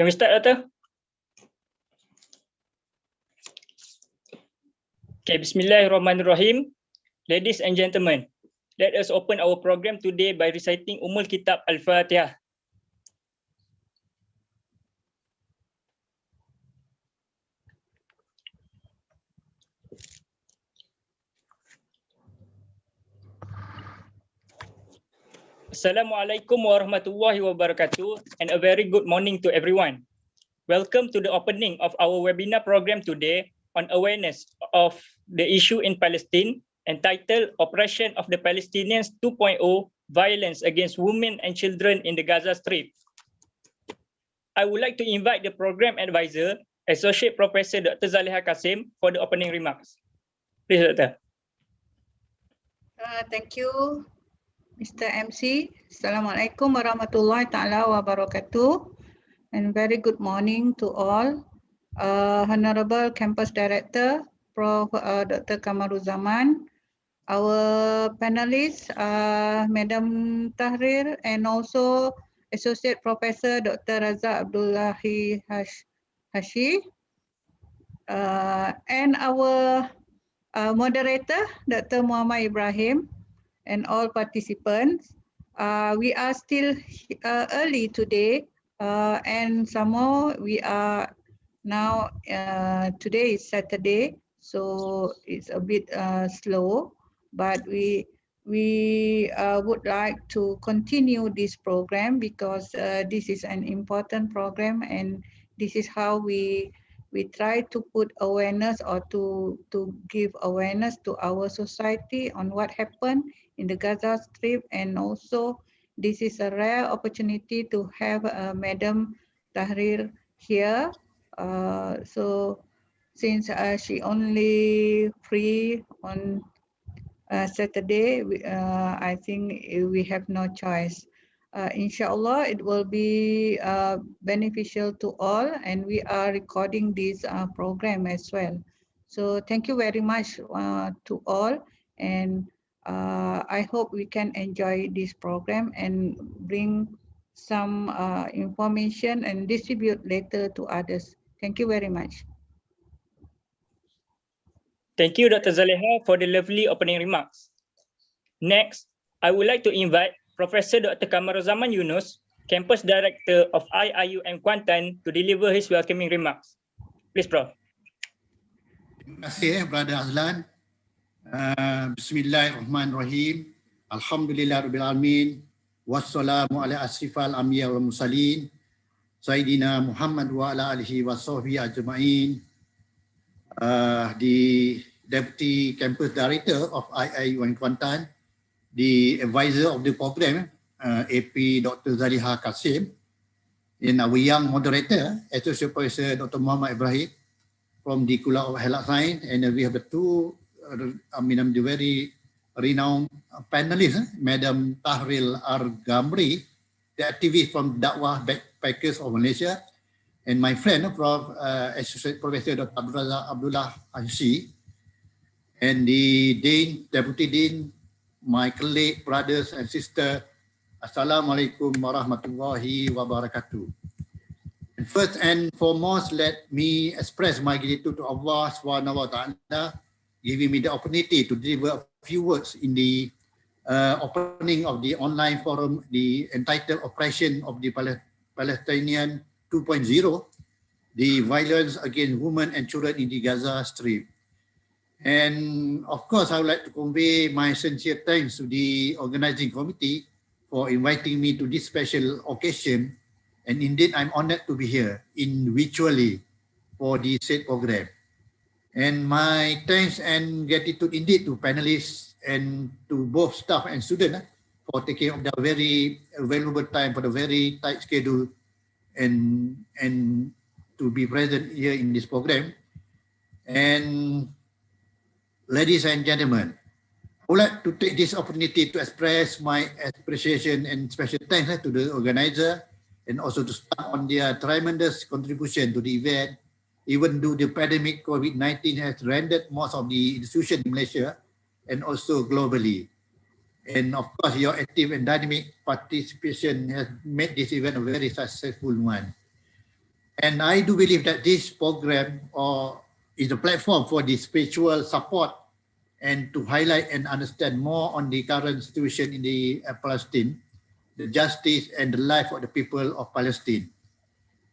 Can we start, Doctor? Okay, Bismillahirrahmanirrahim. Ladies and gentlemen, let us open our program today by reciting Ummul Kitab Al-Fatihah. Assalamualaikum warahmatullahi wabarakatuh, and a very good morning to everyone. Welcome to the opening of our webinar program today on awareness of the issue in Palestine, entitled Oppression of the Palestinians 2.0, Violence Against Women and Children in the Gaza Strip. I would like to invite the program advisor, Associate Professor Dr. Zaliha Kasim, for the opening remarks. Please, Doctor. Thank you, Mr. MC. Assalamualaikum warahmatullahi ta'ala wabarakatuh. And very good morning to all. Honorable Campus Director, Prof. Dr. Kamaruzzaman, our panelists, Madam Tahrir, and also Associate Professor Dr. Razak Abdullahi Hashi, and our moderator, Dr. Muhammad Ibrahim, and all participants. We are still early today, and somehow we are now, today is Saturday, so it's a bit slow, but we would like to continue this program because this is an important program, and this is how we try to put awareness or to give awareness to our society on what happened in the Gaza Strip. And also this is a rare opportunity to have Madam Tahrir here. So since she only free on Saturday, I think we have no choice. Inshallah, it will be beneficial to all, and we are recording this program as well. So thank you very much to all, and I hope we can enjoy this program and bring some information and distribute later to others. Thank you very much. Thank you, Dr. Zaliha, for the lovely opening remarks. Next, I would like to invite Professor Dr. Kamaruzzaman Yunus, Campus Director of IIUM Kuantan, to deliver his welcoming remarks. Please, Prof. Terima kasih, Brother Azlan. Bismillahirrahmanirrahim. Alhamdulillahirrahmanirrahim. Wassalamu ala asrifal anbiya wal mursalin. Sayyidina Muhammad wa ala alihi wa sahbihi ajma'in. The Deputy Campus Director of IIUM Kuantan, the advisor of the program, AP Dr. Zaliha Kasim, and our young moderator, Associate Professor Dr. Muhammad Ibrahim from the Kuala of Health Science, and we have two, the very renowned panelists, Madam Tahril Ar-Gamri, the activist from Dakwah Backpackers of Malaysia, and my friend, Prof. Associate Professor Dr. Abdullah Hashi, and the Dean, Deputy Dean, my colleague, brothers and sisters, Assalamualaikum warahmatullahi wabarakatuh. And first and foremost, let me express my gratitude to Allah SWT, giving me the opportunity to deliver a few words in the opening of the online forum, the entitled Oppression of the Palestinian 2.0, the Violence Against Women and Children in the Gaza Strip. And of course, I would like to convey my sincere thanks to the organizing committee for inviting me to this special occasion. And indeed, I'm honored to be here virtually for the said program. And my thanks and gratitude indeed to panelists and to both staff and students for taking up their very valuable time for the very tight schedule and to be present here in this program. And ladies and gentlemen, I would like to take this opportunity to express my appreciation and special thanks to the organizer and also to staff on their tremendous contribution to the event, even though the pandemic COVID-19 has rendered most of the institutions in Malaysia and also globally. And of course, your active and dynamic participation has made this event a very successful one. And I do believe that this program is a platform for the spiritual support and to highlight and understand more on the current situation in the Palestine, the justice and the life of the people of Palestine.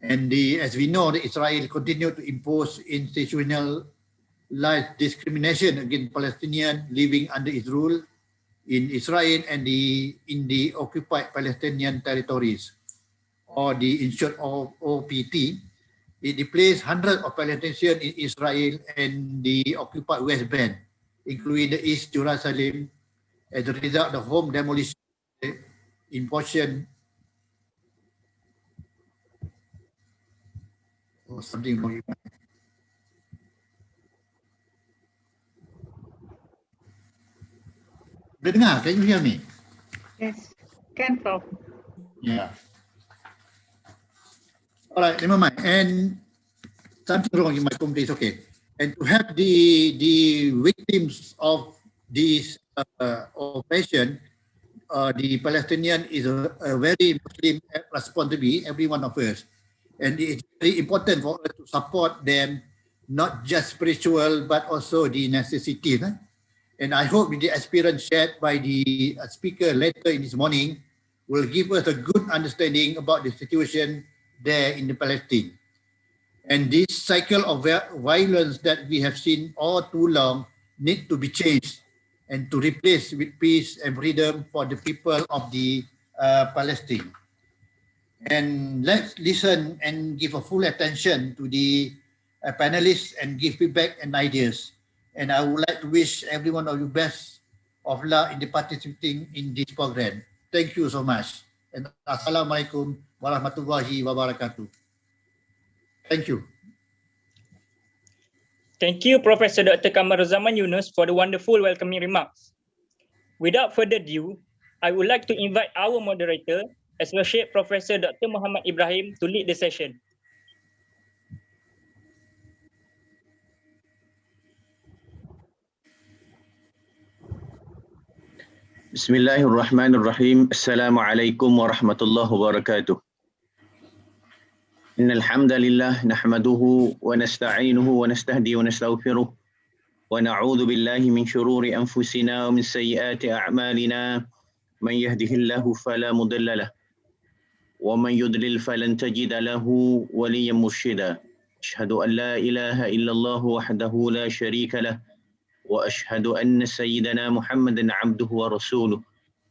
And as we know, the Israel continue to impose institutional discrimination against Palestinians living under its rule in Israel and in the occupied Palestinian territories, or the in short OPT. It displaced hundreds of Palestinians in Israel and the occupied West Bank, including the East Jerusalem, as a result of home demolition in portion or something wrong. Dengar, can you hear me? Yes, can Prof. Yeah. All right, never mind. And something wrong in my computer is okay. And to help the victims of this operation, the Palestinian is a very Muslim responsibility, every one of us. And it's very important for us to support them, not just spiritual, but also the necessities. And I hope the experience shared by the speaker later in this morning will give us a good understanding about the situation there in the Palestine. And this cycle of violence that we have seen all too long need to be changed and to replace with peace and freedom for the people of the Palestine. And let's listen and give a full attention to the panelists and give feedback and ideas. And I would like to wish every one of you best of luck in the participating in this program. Thank you so much. And Assalamualaikum warahmatullahi wabarakatuh. Thank you. Thank you, Professor Dr. Kamaruzzaman Yunus, for the wonderful welcoming remarks. Without further ado, I would like to invite our moderator, Associate Professor Dr. Muhammad Ibrahim, to lead the session. Bismillahirrahmanirrahim. Assalamualaikum warahmatullahi wabarakatuh. Innal hamdalillah nahmaduhu wa nasta'inuhu wa nastahdi wa nastaghfiruh wa na'udzu billahi min shururi anfusina wa min sayyiati a'malina man yahdihillahu fala mudilla lahu wa man yudlil falan tajida lahu waliyyan murshida. Ashhadu an la ilaha illallah wahdahu la sharika lahu wa ashhadu anna sayyidana Muhammadan 'abduhu wa rasuluh.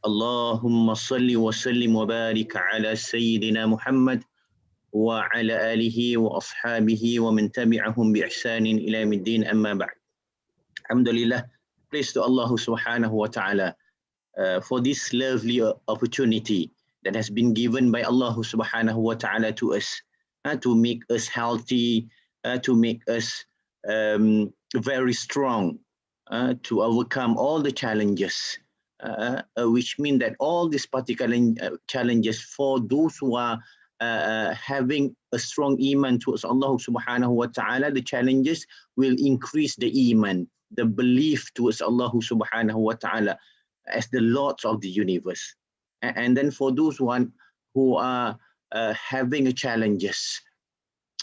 Allahumma salli wa sallim wa barik ala sayyidina Muhammad wa ala alihi wa ashabihi wa man tabi'ahum bi ihsanin ila yaumiddin, amma ba'd. Alhamdulillah, praise to Allah subhanahu wa ta'ala for this lovely opportunity that has been given by Allah subhanahu wa ta'ala to us, to make us healthy, to make us very strong, to overcome all the challenges, which mean that all these particular challenges for those who are having a strong iman towards Allah subhanahu wa ta'ala, the challenges will increase the iman, the belief towards Allah subhanahu wa ta'ala as the Lord of the universe. And then for those who are having challenges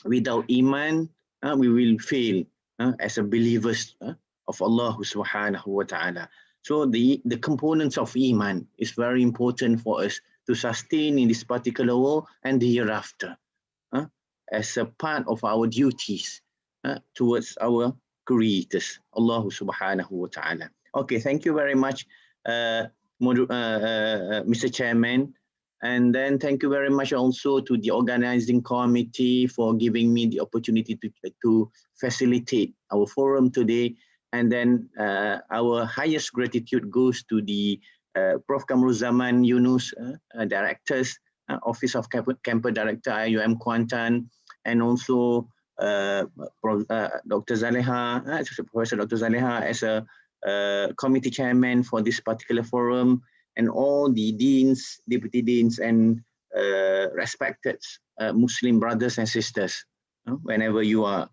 without iman, we will fail as a believers of Allah subhanahu wa ta'ala. So the components of iman is very important for us to sustain in this particular world and the hereafter, as a part of our duties towards our creators, Allah subhanahu wa ta'ala. Okay, thank you very much, Mr. Chairman. And then thank you very much also to the organizing committee for giving me the opportunity to facilitate our forum today. And then our highest gratitude goes to the Prof. Kamaruzzaman Yunus, directors, Office of Camper Director, IUM Kuantan, and also Dr. Zaleha, Professor Dr. Zaleha as a committee chairman for this particular forum, and all the deans, deputy deans, and respected Muslim brothers and sisters, whenever you are.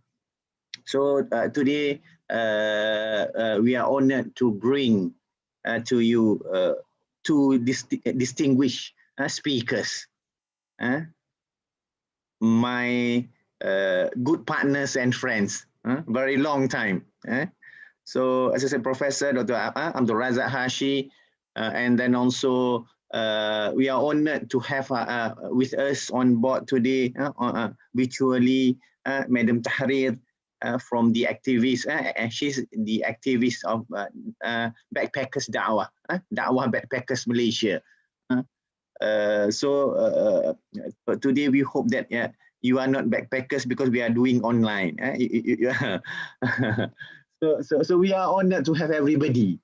So today we are honored to bring to you two distinguished speakers. My good partners and friends, very long time. So as I said, Professor Dr. Abdul Razak Hashi, and then also we are honored to have with us on board today virtually Madam Tahrir from the activists. She's the activist of Backpackers Da'wah, Da'wah Backpackers Malaysia. So today we hope that you are not backpackers because we are doing online. So we are honored to have everybody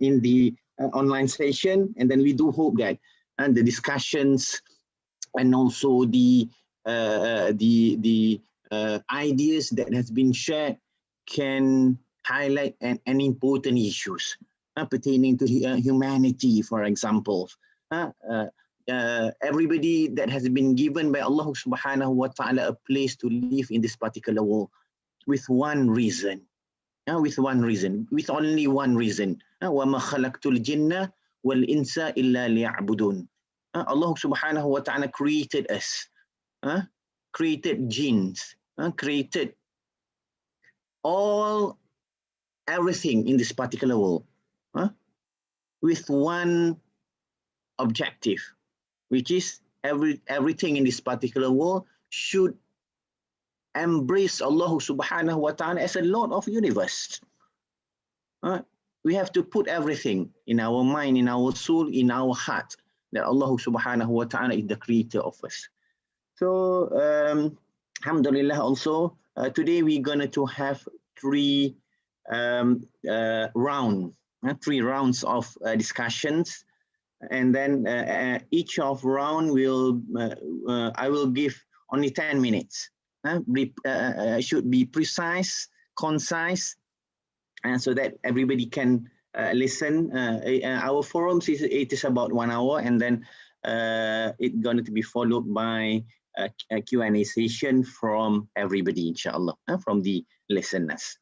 in the online session, and then we do hope that the discussions and also the ideas that has been shared can highlight an important issues pertaining to humanity, for example. Everybody that has been given by Allah subhanahu wa ta'ala a place to live in this particular world with one reason. With only one reason. وَمَا خَلَقْتُ الْجِنَّ وَالْإِنسَ إِلَّا لِيَعْبُدُونَ. Allah subhanahu wa ta'ala created us, created jinns, created everything in this particular world with one objective, which is everything in this particular world should embrace Allah subhanahu wa ta'ala as a Lord of universe. We have to put everything in our mind, in our soul, in our heart, that Allah subhanahu wa ta'ala is the creator of us. So alhamdulillah also, today we're going to have three rounds of discussions, and then each of round will I will give only 10 minutes. Should be precise, concise, and so that everybody can listen. Our forums is about 1 hour, and then it's going to be followed by a Q&A session from everybody, inshallah, from the listeners.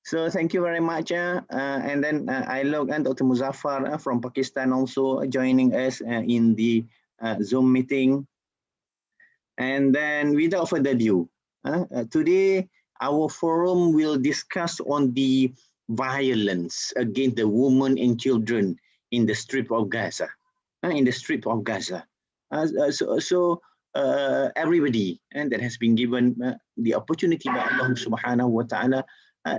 So thank you very much. And then I look at Dr. Muzaffar from Pakistan also joining us in the Zoom meeting. And then without further ado, today our forum will discuss on the violence against the women and children in the Strip of Gaza. So everybody that has been given the opportunity by Allah subhanahu wa ta'ala,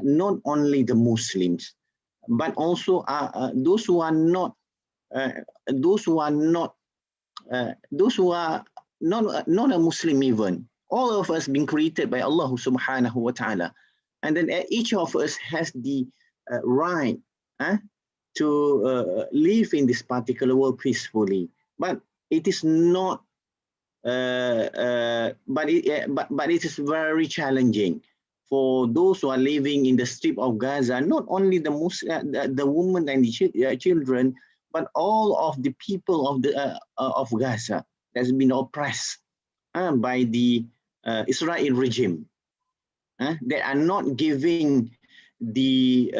not only the Muslims, but also those who are not not a Muslim even. All of us being created by Allah subhanahu wa ta'ala. And then each of us has the right to live in this particular world peacefully. But it is not, but it is very challenging for those who are living in the Strip of Gaza, not only the women and the children, but all of the people of Gaza has been oppressed by the Israel regime. They are not giving the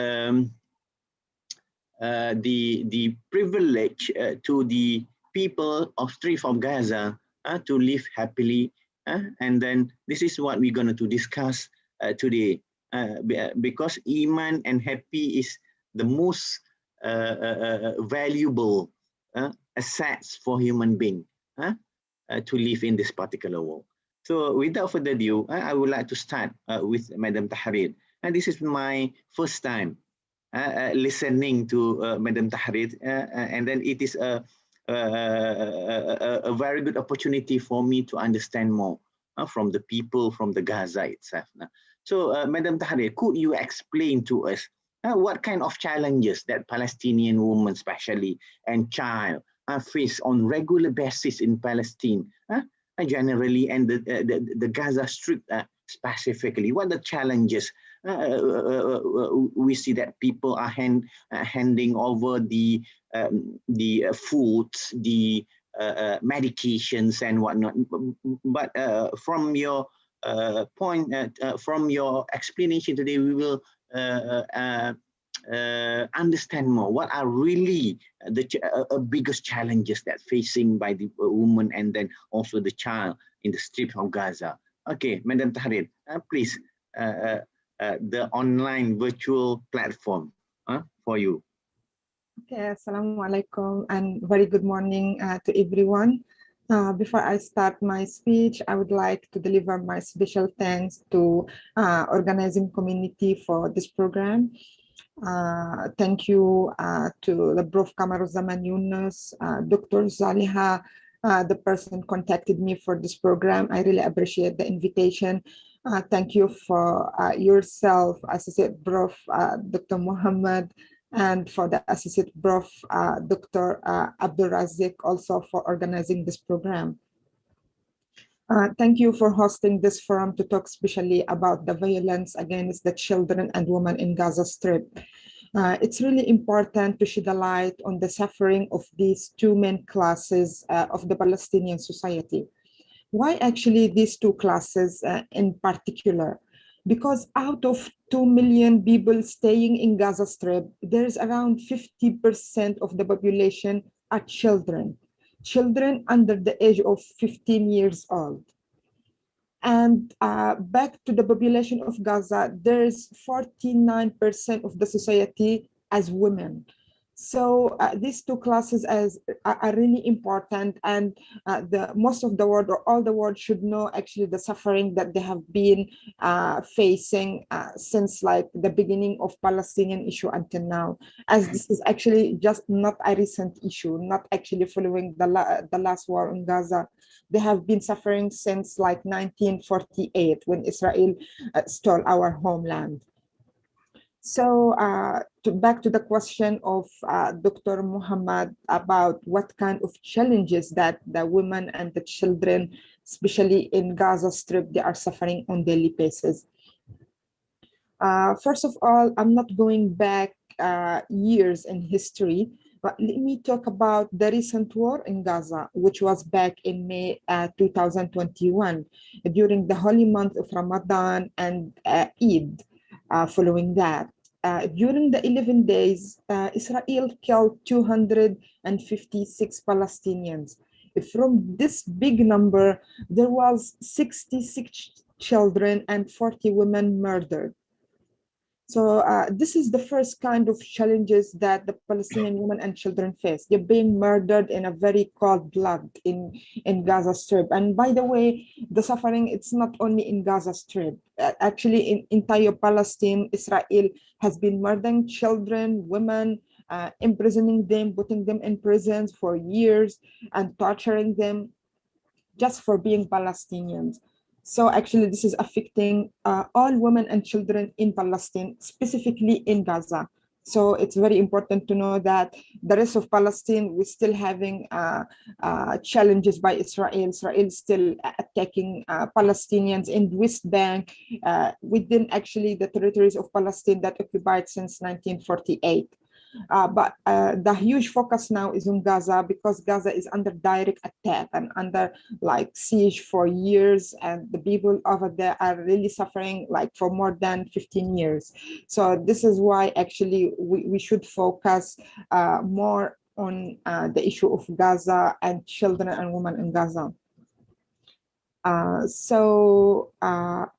privilege to the people of Strip of Gaza to live happily. And then this is what we're going to discuss today, because Iman and happy is the most valuable assets for human being to live in this particular world. So without further ado, I would like to start with Madam Tahrir. And this is my first time listening to Madam Tahrir, and then it is a very good opportunity for me to understand more from the people, from the Gaza itself. So Madam Tahrir, could you explain to us what kind of challenges that Palestinian women especially and child face on regular basis in Palestine generally, and the Gaza Strip specifically? What are the challenges? We see that people are handing over the foods, the medications and whatnot. But from your point, from your explanation today, we will understand more what are really the biggest challenges that facing by the woman and then also the child in the Strip of Gaza. Okay, Madam Tahrir, please, the online virtual platform for you. Okay, Assalamualaikum and very good morning to everyone. Before I start my speech, I would like to deliver my special thanks to organizing community for this program. Thank you to the Prof. Kamaruzaman Yunus, Dr. Zaliha, the person contacted me for this program. I really appreciate the invitation. Thank you for yourself, Associate Prof. Dr. Muhammad, and for the Associate Prof. Dr. Abdul Razik also for organizing this program. Thank you for hosting this forum to talk especially about the violence against the children and women in Gaza Strip. It's really important to shed a light on the suffering of these two main classes of the Palestinian society. Why actually these two classes in particular? Because out of 2 million people staying in Gaza Strip, there's around 50% of the population are children under the age of 15 years old. And back to the population of Gaza, there's 49% of the society as women. So these two classes are really important, and most of the world or all the world should know actually the suffering that they have been facing since like the beginning of Palestinian issue until now, as this is actually just not a recent issue, not actually following the last war in Gaza. They have been suffering since like 1948 when Israel stole our homeland. So back to the question of Dr. Muhammad about what kind of challenges that the women and the children, especially in Gaza Strip, they are suffering on daily basis. First of all, I'm not going back years in history, but let me talk about the recent war in Gaza, which was back in May 2021, during the holy month of Ramadan and Eid. Following that, during the 11 days, Israel killed 256 Palestinians. From this big number, there was 66 children and 40 women murdered. So this is the first kind of challenges that the Palestinian women and children face. They're being murdered in a very cold blood in Gaza Strip. And by the way, the suffering, it's not only in Gaza Strip. Actually, in entire Palestine, Israel has been murdering children, women, imprisoning them, putting them in prisons for years, and torturing them just for being Palestinians. So actually, this is affecting all women and children in Palestine, specifically in Gaza. So it's very important to know that the rest of Palestine, we're still having challenges by Israel. Israel is still attacking Palestinians in West Bank, within actually the territories of Palestine that occupied since 1948. But the huge focus now is on Gaza because Gaza is under direct attack and under like siege for years, and the people over there are really suffering like for more than 15 years. So this is why actually we should focus more on the issue of Gaza and children and women in Gaza.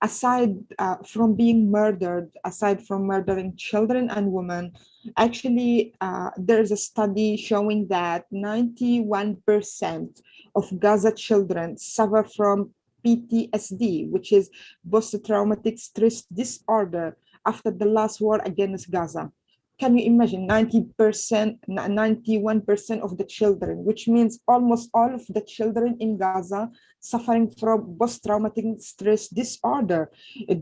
Aside from being murdered, aside from murdering children and women, actually there's a study showing that 91% of Gaza children suffer from PTSD, which is post-traumatic stress disorder, after the last war against Gaza. Can you imagine 90%, 91% of the children, which means almost all of the children in Gaza suffering from post-traumatic stress disorder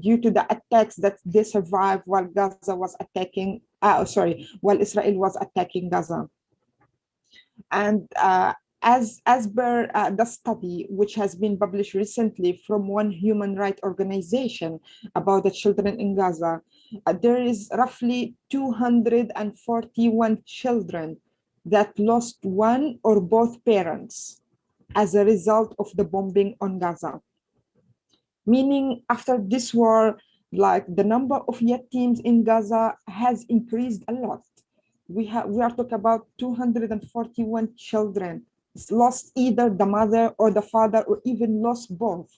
due to the attacks that they survived while Gaza was attacking, while Israel was attacking Gaza. And as per the study, which has been published recently from one human rights organization about the children in Gaza, there is roughly 241 children that lost one or both parents as a result of the bombing on Gaza. Meaning after this war, like the number of yatims in Gaza has increased a lot. We are talking about 241 children lost either the mother or the father or even lost both.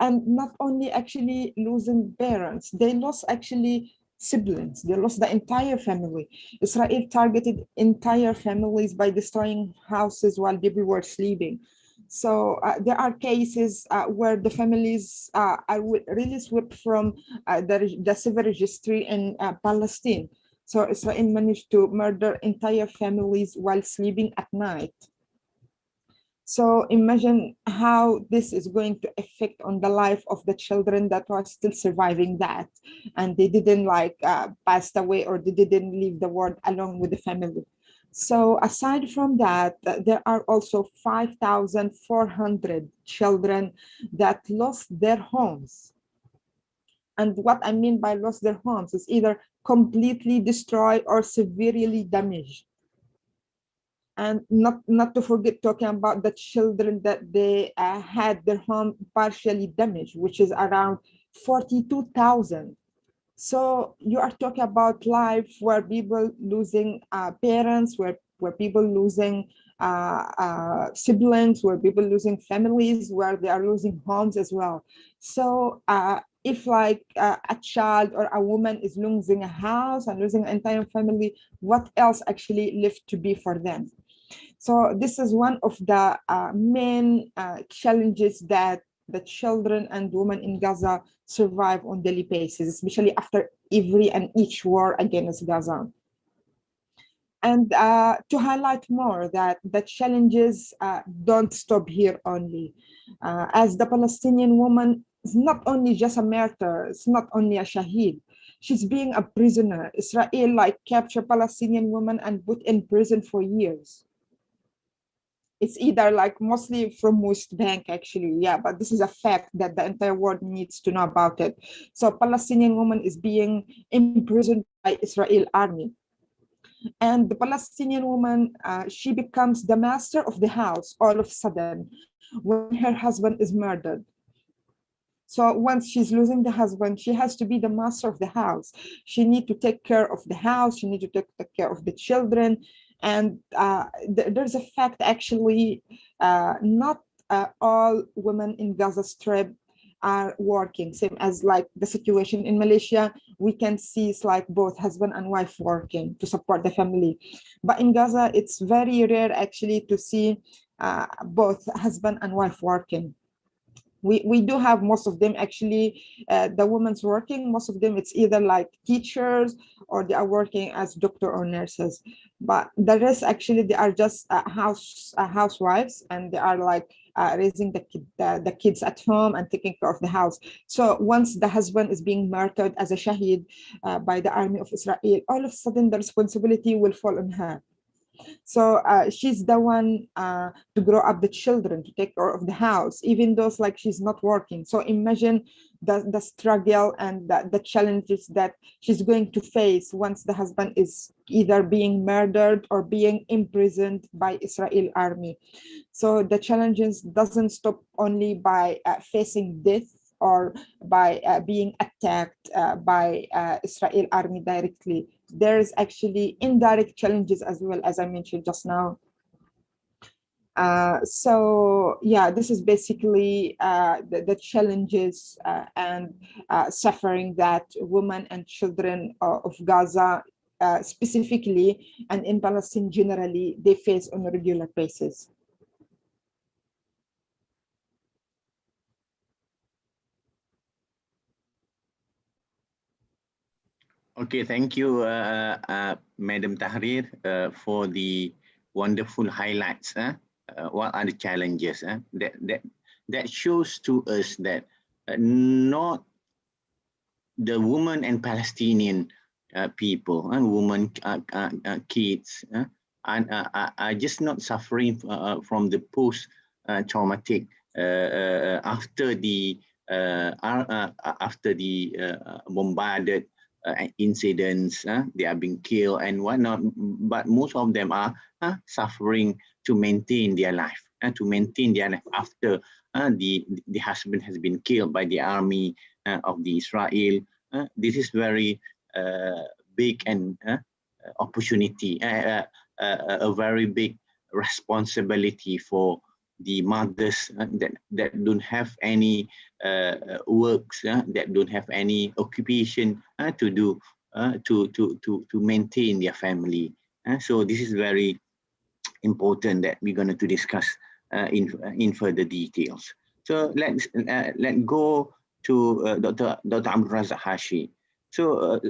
And not only actually losing parents, they lost actually siblings, they lost the entire family. Israel targeted entire families by destroying houses while people were sleeping. So there are cases where the families are really swept from the civil registry in Palestine. So Israel managed to murder entire families while sleeping at night. So imagine how this is going to affect on the life of the children that are still surviving that, and they didn't like passed away, or they didn't leave the world along with the family. So aside from that, there are also 5,400 children that lost their homes. And what I mean by lost their homes is either completely destroyed or severely damaged. And not to forget talking about the children that they had their home partially damaged, which is around 42,000. So you are talking about life where people losing parents, where people losing siblings, where people losing families, where they are losing homes as well. So if like a child or a woman is losing a house and losing an entire family, what else actually left to be for them? So this is one of the main challenges that the children and women in Gaza survive on daily basis, especially after every and each war against Gaza. And to highlight more that the challenges don't stop here only. As the Palestinian woman is not only just a martyr, it's not only a shaheed, she's being a prisoner. Israel like captured Palestinian women and put in prison for years. It's either like mostly from West Bank, actually. Yeah, but this is a fact that the entire world needs to know about it. So Palestinian woman is being imprisoned by Israel army. And the Palestinian woman, she becomes the master of the house all of a sudden when her husband is murdered. So once she's losing the husband, she has to be the master of the house. She needs to take care of the house. She needs to take care of the children. And there's a fact actually, not all women in Gaza Strip are working, same as like the situation in Malaysia. We can see it's like both husband and wife working to support the family. But in Gaza, it's very rare actually to see both husband and wife working. We do have most of them actually, the women's working, most of them it's either like teachers or they are working as doctor or nurses, but the rest actually they are just housewives, and they are like raising the kids at home and taking care of the house. So once the husband is being murdered as a shaheed by the army of Israel, all of a sudden the responsibility will fall on her. So she's the one to grow up the children, to take care of the house, even though it's like she's not working. So imagine the struggle and the challenges that she's going to face once the husband is either being murdered or being imprisoned by Israel army. So the challenges doesn't stop only by facing death or by being attacked by Israel army directly. There's actually indirect challenges as well, as I mentioned just now. So yeah, this is basically the challenges and suffering that women and children of Gaza specifically, and in Palestine generally, they face on a regular basis. Okay, thank you, Madam Tahrir, for the wonderful highlights. What are the challenges? That shows to us that not the women and Palestinian people, women, kids, are just not suffering from the post-traumatic after the bombarded incidents. They are being killed and whatnot, but most of them are suffering to maintain their life, to maintain their life after the husband has been killed by the army of the Israel. This is very big and opportunity, a very big responsibility for the mothers that don't have any works, that don't have any occupation to do to maintain their family. So this is very important that we're going to discuss in further details. So let's go to Dr. Abdul Razak Hashi. So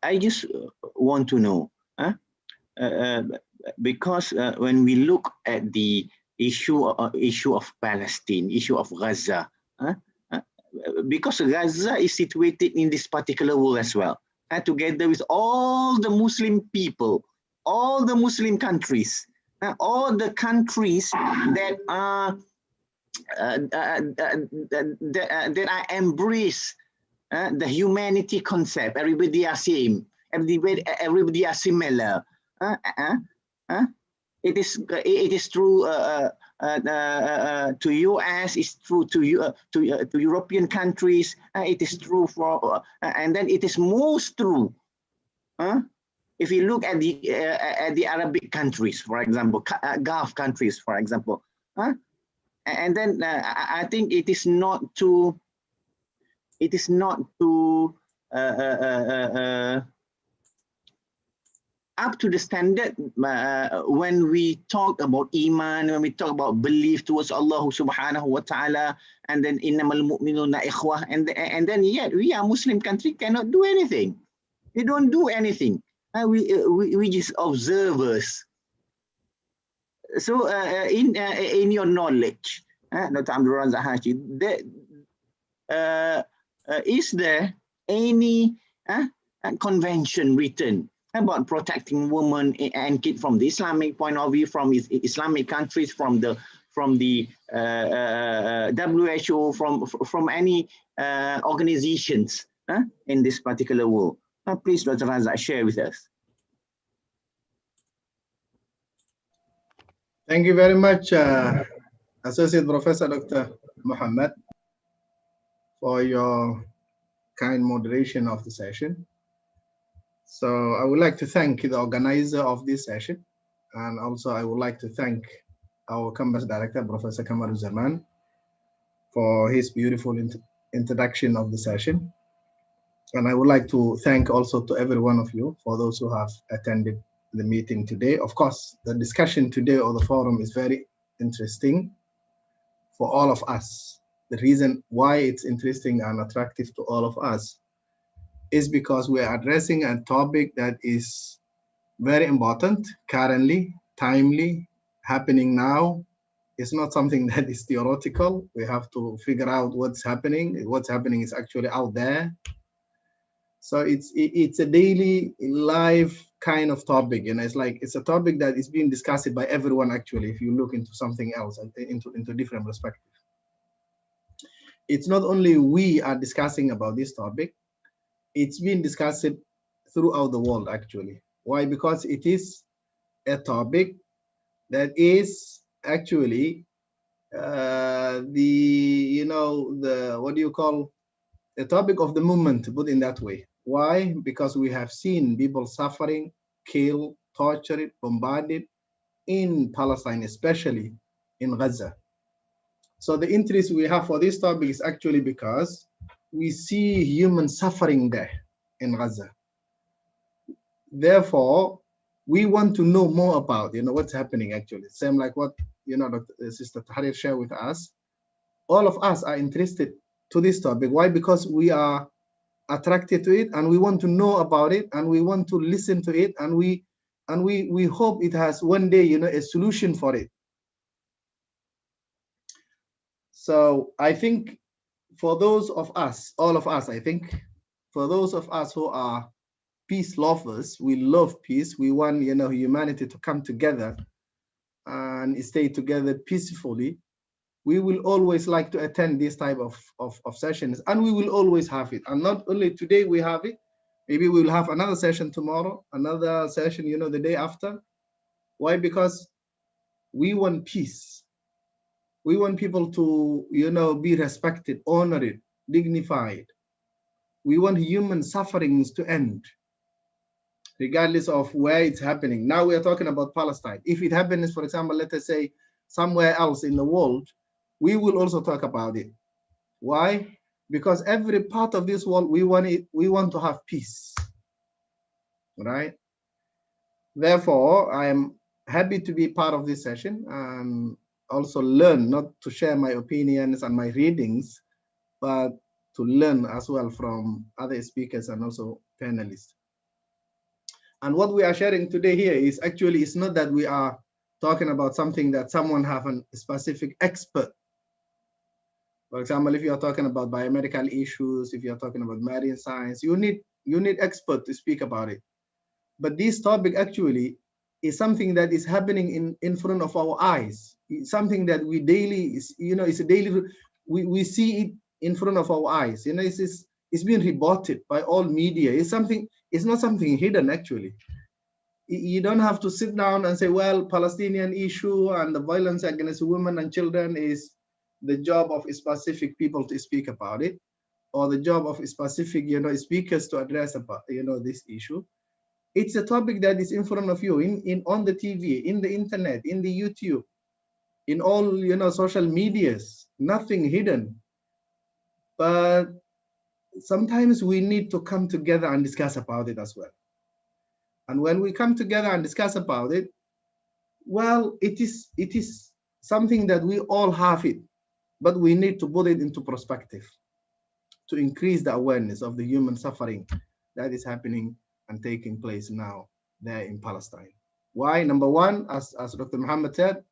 I just want to know, because when we look at the issue of Palestine, issue of Gaza, because Gaza is situated in this particular world as well, together with all the Muslim people, all the Muslim countries, all the countries that are embrace the humanity concept. Everybody are same. Everybody are similar. It is true to US. It's true to European countries. It is true for and then it is most true. If you look at the Arabic countries, for example, Gulf countries, for example, and then I think it is not too up to the standard when we talk about iman, when we talk about belief towards Allah subhanahu wa ta'ala, and then innamal mu'minuna ikhwah, and then yet we are Muslim country cannot do anything. We don't do anything. We just observers. So in your knowledge, Dr. Abdul Razak Hashi, is there any convention written about protecting women and kids from the Islamic point of view, from Islamic countries, from the WHO, from any organizations in this particular world? Please, Dr. Razak, share with us. Thank you very much, Associate Professor Dr. Muhammad, for your kind moderation of the session. So I would like to thank the organizer of this session, and also I would like to thank our campus director, Professor Kamaru Zaman, for his beautiful introduction of the session. And I would like to thank also to every one of you for those who have attended the meeting today. Of course, the discussion today or the forum is very interesting for all of us. The reason why it's interesting and attractive to all of us is because we're addressing a topic that is very important, currently, timely, happening now. It's not something that is theoretical. We have to figure out what's happening. What's happening is actually out there. So it's a daily live kind of topic, you know. It's a topic that is being discussed by everyone actually. If you look into something else, into different perspectives, it's not only we are discussing about this topic. It's been discussed throughout the world actually. Why? Because it is a topic that is actually the topic of the moment, to put in that way. Why? Because we have seen people suffering, killed, tortured, bombarded in Palestine, especially in Gaza. So the interest we have for this topic is actually because we see human suffering there in Gaza. Therefore, we want to know more about, what's happening actually. Same like what, Sister Tahrir shared with us. All of us are interested to this topic. Why? Because we are attracted to it and we want to know about it and we want to listen to it and we hope it has one day, a solution for it. So I think for those of us, all of us, I think, for those of us who are peace lovers, we love peace. We want, humanity to come together and stay together peacefully. We will always like to attend this type of sessions, and we will always have it. And not only today we have it, maybe we will have another session tomorrow, another session, the day after. Why? Because we want peace. We want people to, be respected, honored, dignified. We want human sufferings to end, regardless of where it's happening. Now we are talking about Palestine. If it happens, for example, let us say somewhere else in the world, we will also talk about it. Why? Because every part of this world, we want to have peace, right? Therefore, I am happy to be part of this session and also learn, not to share my opinions and my readings, but to learn as well from other speakers and also panelists. And what we are sharing today here is actually, it's not that we are talking about something that someone have a specific expert. For example, if you are talking about biomedical issues, if you are talking about marine science, you need expert to speak about it. But this topic actually is something that is happening in front of our eyes. It's something that we daily, it's a daily, we see it in front of our eyes. It's being reported by all media. It's not something hidden actually. You don't have to sit down and say, well, Palestinian issue and the violence against women and children is the job of specific people to speak about it, or the job of specific, speakers to address about, this issue. It's a topic that is in front of you, on the TV, in the internet, in the YouTube, in all, social medias, nothing hidden. But sometimes we need to come together and discuss about it as well. And when we come together and discuss about it, well, it is something that we all have it, but we need to put it into perspective to increase the awareness of the human suffering that is happening and taking place now there in Palestine. Why? Number one, as Dr. Muhammad said,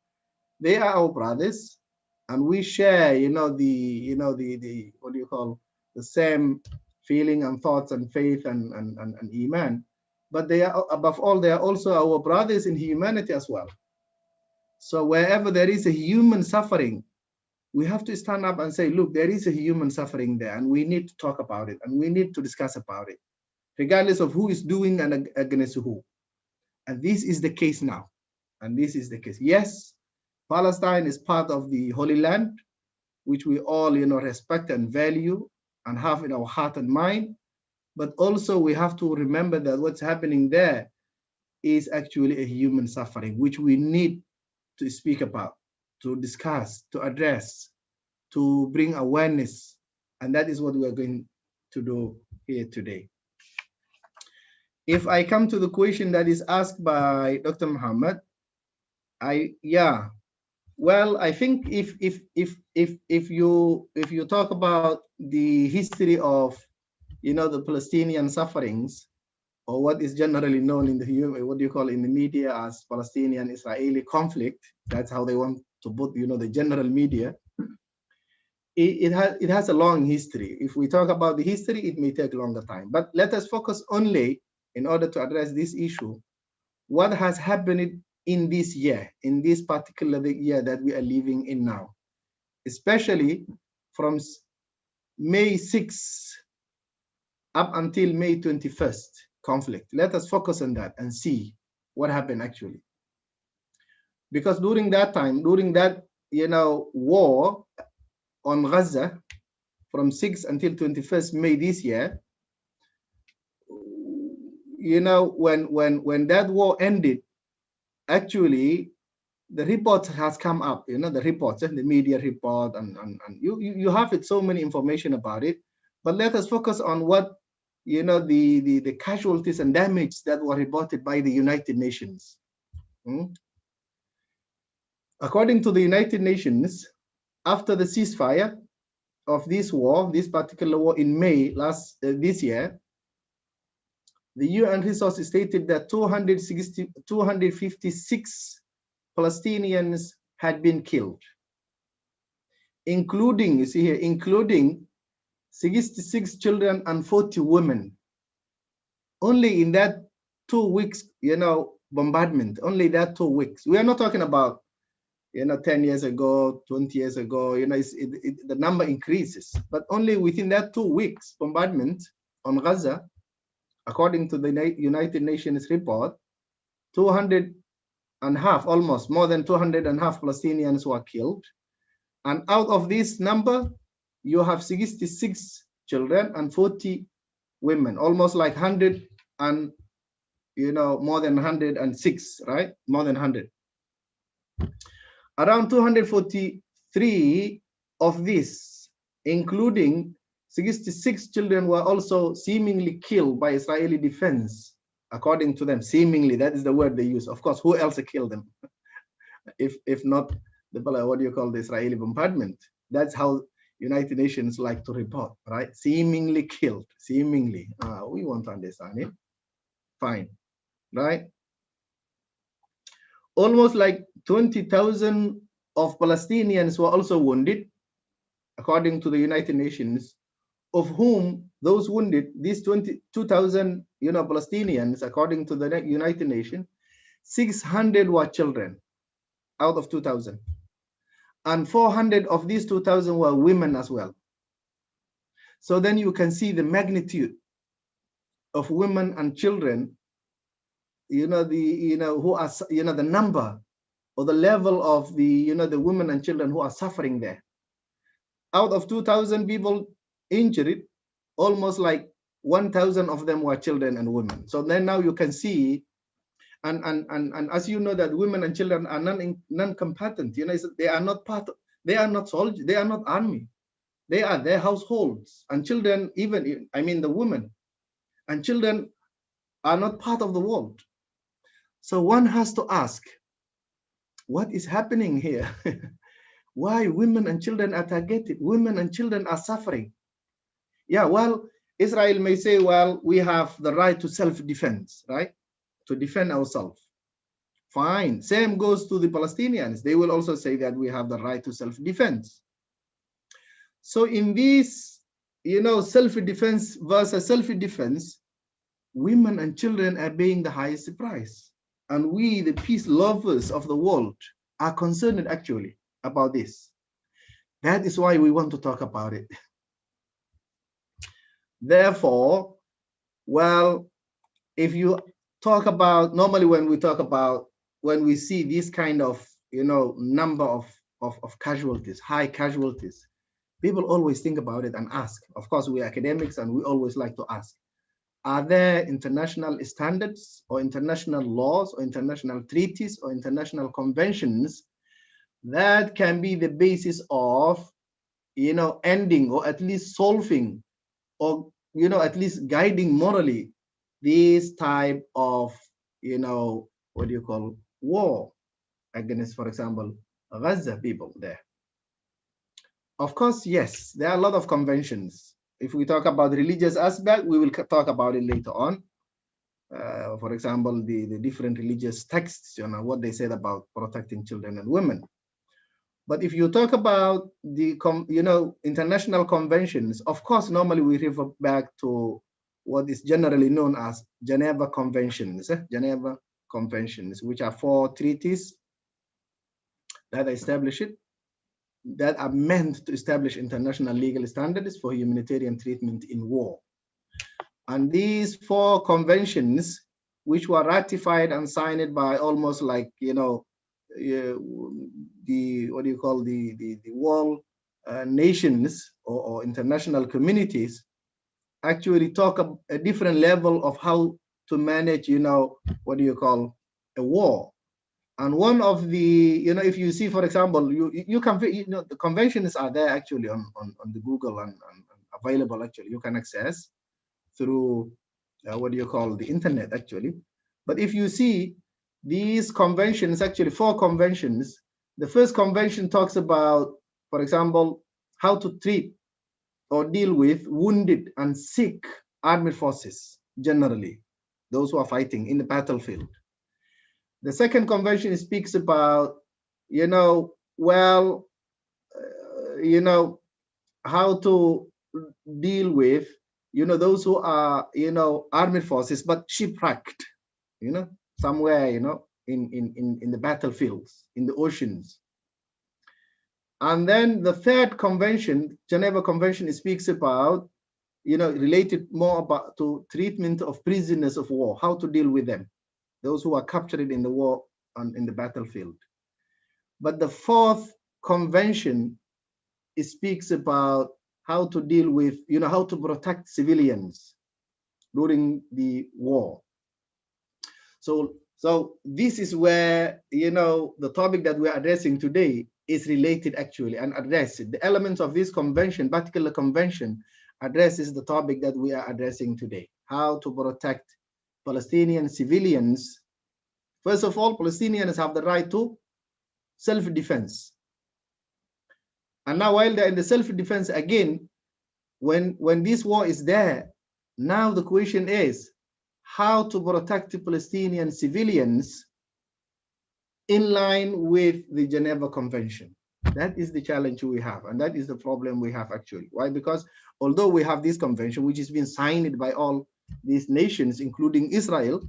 they are our brothers, and we share, the what do you call, the same feeling and thoughts and faith and iman. But they are, above all, they are also our brothers in humanity as well. So wherever there is a human suffering, we have to stand up and say, look, there is a human suffering there, and we need to talk about it, and we need to discuss about it, regardless of who is doing and against who. And this is the case now. And this is the case. Yes, Palestine is part of the Holy Land, which we all, respect and value and have in our heart and mind. But also we have to remember that what's happening there is actually a human suffering, which we need to speak about, to discuss, to address, to bring awareness. And that is what we are going to do here today. If I come to the question that is asked by Dr. Muhammad, I think if you talk about the history of the Palestinian sufferings, or what is generally known in in the media as Palestinian-Israeli conflict, that's how they want to put the general media. It has a long history. If we talk about the history, it may take longer time. But let us focus only, in order to address this issue, what has happened in this year, in this particular year that we are living in now, especially from May 6th up until May 21st conflict. Let us focus on that and see what happened actually. Because during that time, during that war on Gaza, from 6th until 21st May this year, when that war ended, actually the report has come up, the reports, the media report, and you have it, so many information about it. But let us focus on what the casualties and damage that were reported by the United Nations. According to the United Nations, after the ceasefire of this war, this particular war in May this year, the UN resources stated that 256 Palestinians had been killed, including, you see here, including 66 children and 40 women. Only in that 2 weeks, bombardment, only that 2 weeks. We are not talking about, 10 years ago, 20 years ago, the number increases. But only within that 2 weeks bombardment on Gaza, according to the United Nations report, 200 and half, almost more than 200 and half Palestinians were killed. And out of this number, you have 66 children and 40 women, almost like 100 and, more than 106, right? More than 100. Around 243 of these, including 66 children, were also seemingly killed by Israeli defense, according to them. Seemingly, that is the word they use. Of course, who else killed them? if not the, what do you call, the Israeli bombardment? That's how United Nations like to report, right? Seemingly killed, seemingly. We want to understand it. Fine, right? Almost like 20,000 of Palestinians were also wounded, according to the United Nations, of whom those wounded, these 22,000, Palestinians, according to the United Nations, 600 were children out of 2,000. And 400 of these 2,000 were women as well. So then you can see the magnitude of women and children, who are, the number or the level of the, the women and children who are suffering there. Out of 2,000 people injured, almost like 1,000 of them were children and women. So then now you can see, and as you know, that women and children are non-combatant. They are not part of, they are not soldiers, they are not army. They are their households, and children, even, the women and children are not part of the world. So one has to ask, what is happening here? Why women and children are targeted? Women and children are suffering. Yeah, well, Israel may say, well, we have the right to self-defense, right? To defend ourselves. Fine. Same goes to the Palestinians. They will also say that we have the right to self-defense. So in this, self-defense versus self-defense, women and children are paying the highest price. And we, the peace lovers of the world, are concerned actually about this. That is why we want to talk about it. Therefore, well, if you talk about, normally when we see this kind of, number of casualties, high casualties, people always think about it and ask. Of course, we're academics and we always like to ask, are there international standards or international laws or international treaties or international conventions that can be the basis of, ending or at least solving or, at least guiding morally this type of, what do you call, war against, for example, Gaza people there? Of course, yes, there are a lot of conventions. If we talk about the religious aspect, we will talk about it later on. For example, the different religious texts, what they said about protecting children and women. But if you talk about the, international conventions, of course, normally we refer back to what is generally known as Geneva Conventions, Geneva Conventions, which are 4 treaties that establish it, that are meant to establish international legal standards for humanitarian treatment in war. And these 4 conventions, which were ratified and signed by almost like, the, what do you call, the world nations or international communities, actually talk a different level of how to manage, what do you call, a war. And one of the, if you see, for example, you can, the conventions are there actually on the Google and available actually. You can access through, what do you call, the internet actually. But if you see these conventions, actually 4 conventions, the first convention talks about, for example, how to treat or deal with wounded and sick armed forces, generally, those who are fighting in the battlefield. The second convention speaks about, how to deal with, those who are, armed forces, but shipwrecked, somewhere, in the battlefields, in the oceans. And then the third convention, Geneva Convention, speaks about, related more about to treatment of prisoners of war, how to deal with them, those who are captured in the war and in the battlefield. But the fourth convention, it speaks about how to deal with, how to protect civilians during the war. So So this is where, you know, the topic that we're addressing today is related actually and addressed. The elements of this convention, particular convention, addresses the topic that we are addressing today, how to protect Palestinian civilians. First of all, Palestinians have the right to self-defense. And now while they're in the self-defense again, when this war is there, now the question is how to protect the Palestinian civilians in line with the Geneva Convention. That is the challenge we have, and that is the problem we have actually. Why? Because although we have this convention, which has been signed by all these nations, including Israel,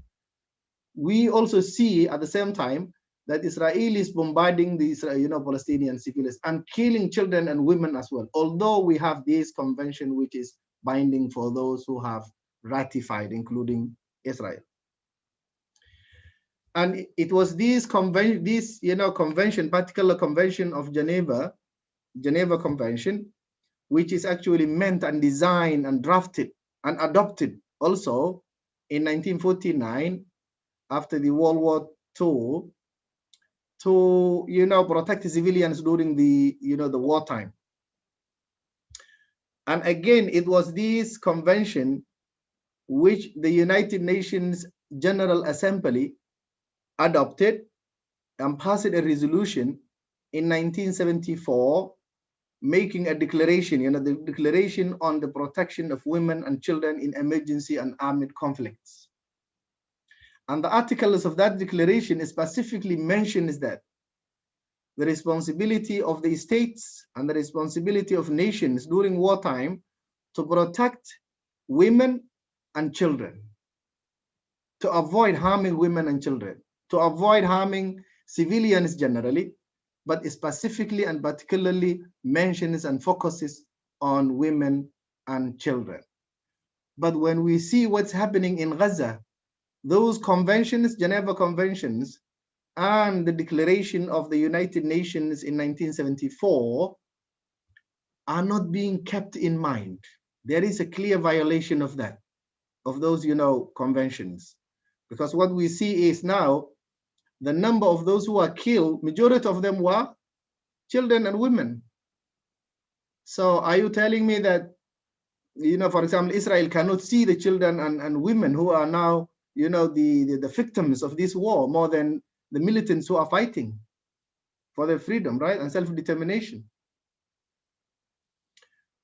we also see at the same time that Israel is bombarding the Palestinian civilians and killing children and women as well. Although we have this convention which is binding for those who have ratified, including Israel. And it was this convention, particular convention of Geneva Convention, which is actually meant and designed and drafted and adopted also in 1949 after the World War II to protect the civilians during the the wartime. And again, it was this convention which the United Nations General Assembly adopted and passed a resolution in 1974, making a declaration, the declaration on the protection of women and children in emergency and armed conflicts. And the articles of that declaration specifically mentions that the responsibility of the states and the responsibility of nations during wartime to protect women and children, to avoid harming women and children, to avoid harming civilians generally, but specifically and particularly mentions and focuses on women and children. But when we see what's happening in Gaza, those conventions, Geneva Conventions, and the declaration of the United Nations in 1974 are not being kept in mind. There is a clear violation of that, of those, conventions. Because what we see is now the number of those who are killed, majority of them were children and women. So are you telling me that, for example, Israel cannot see the children and women who are now, the victims of this war more than the militants who are fighting for their freedom, right, and self-determination?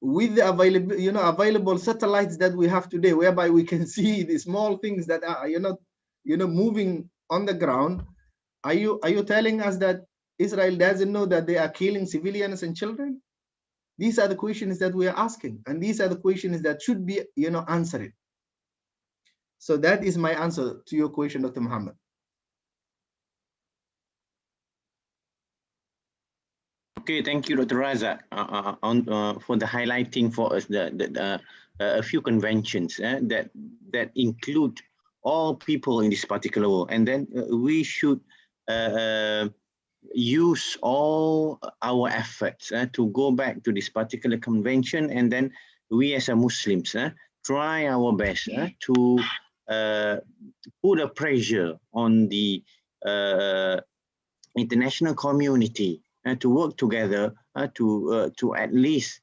With the available satellites that we have today, whereby we can see the small things that are, moving on the ground, are you telling us that Israel doesn't know that they are killing civilians and children? These are the questions that we are asking, and these are the questions that should be, answered. So that is my answer to your question, Dr. Muhammad. Okay, thank you, Dr. Razak, for the highlighting for us a few conventions that include all people in this particular war, and then we should use all our efforts to go back to this particular convention, and then we as a Muslims try our best to put a pressure on the international community to work together to at least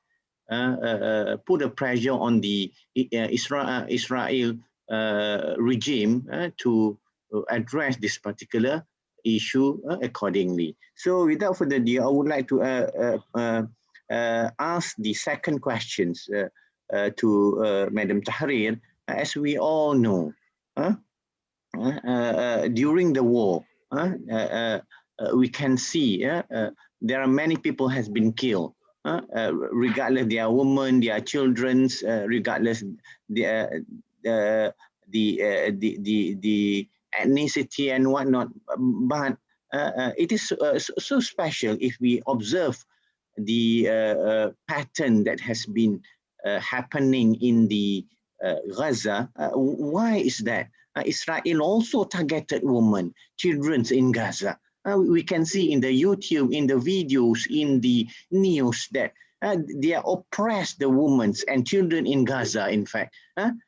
put a pressure on the Israel regime to address this particular issue accordingly. So without further ado, I would like to ask the second questions to Madam Tahrir. As we all know, during the war, we can see there are many people has been killed, regardless they are women, they are children, regardless the ethnicity and whatnot. But it is so special if we observe the pattern that has been happening in the Gaza. Why is that? Israel also targeted women, children in Gaza. We can see in the YouTube, in the videos, in the news that they are oppressed, the women and children in Gaza, in fact. And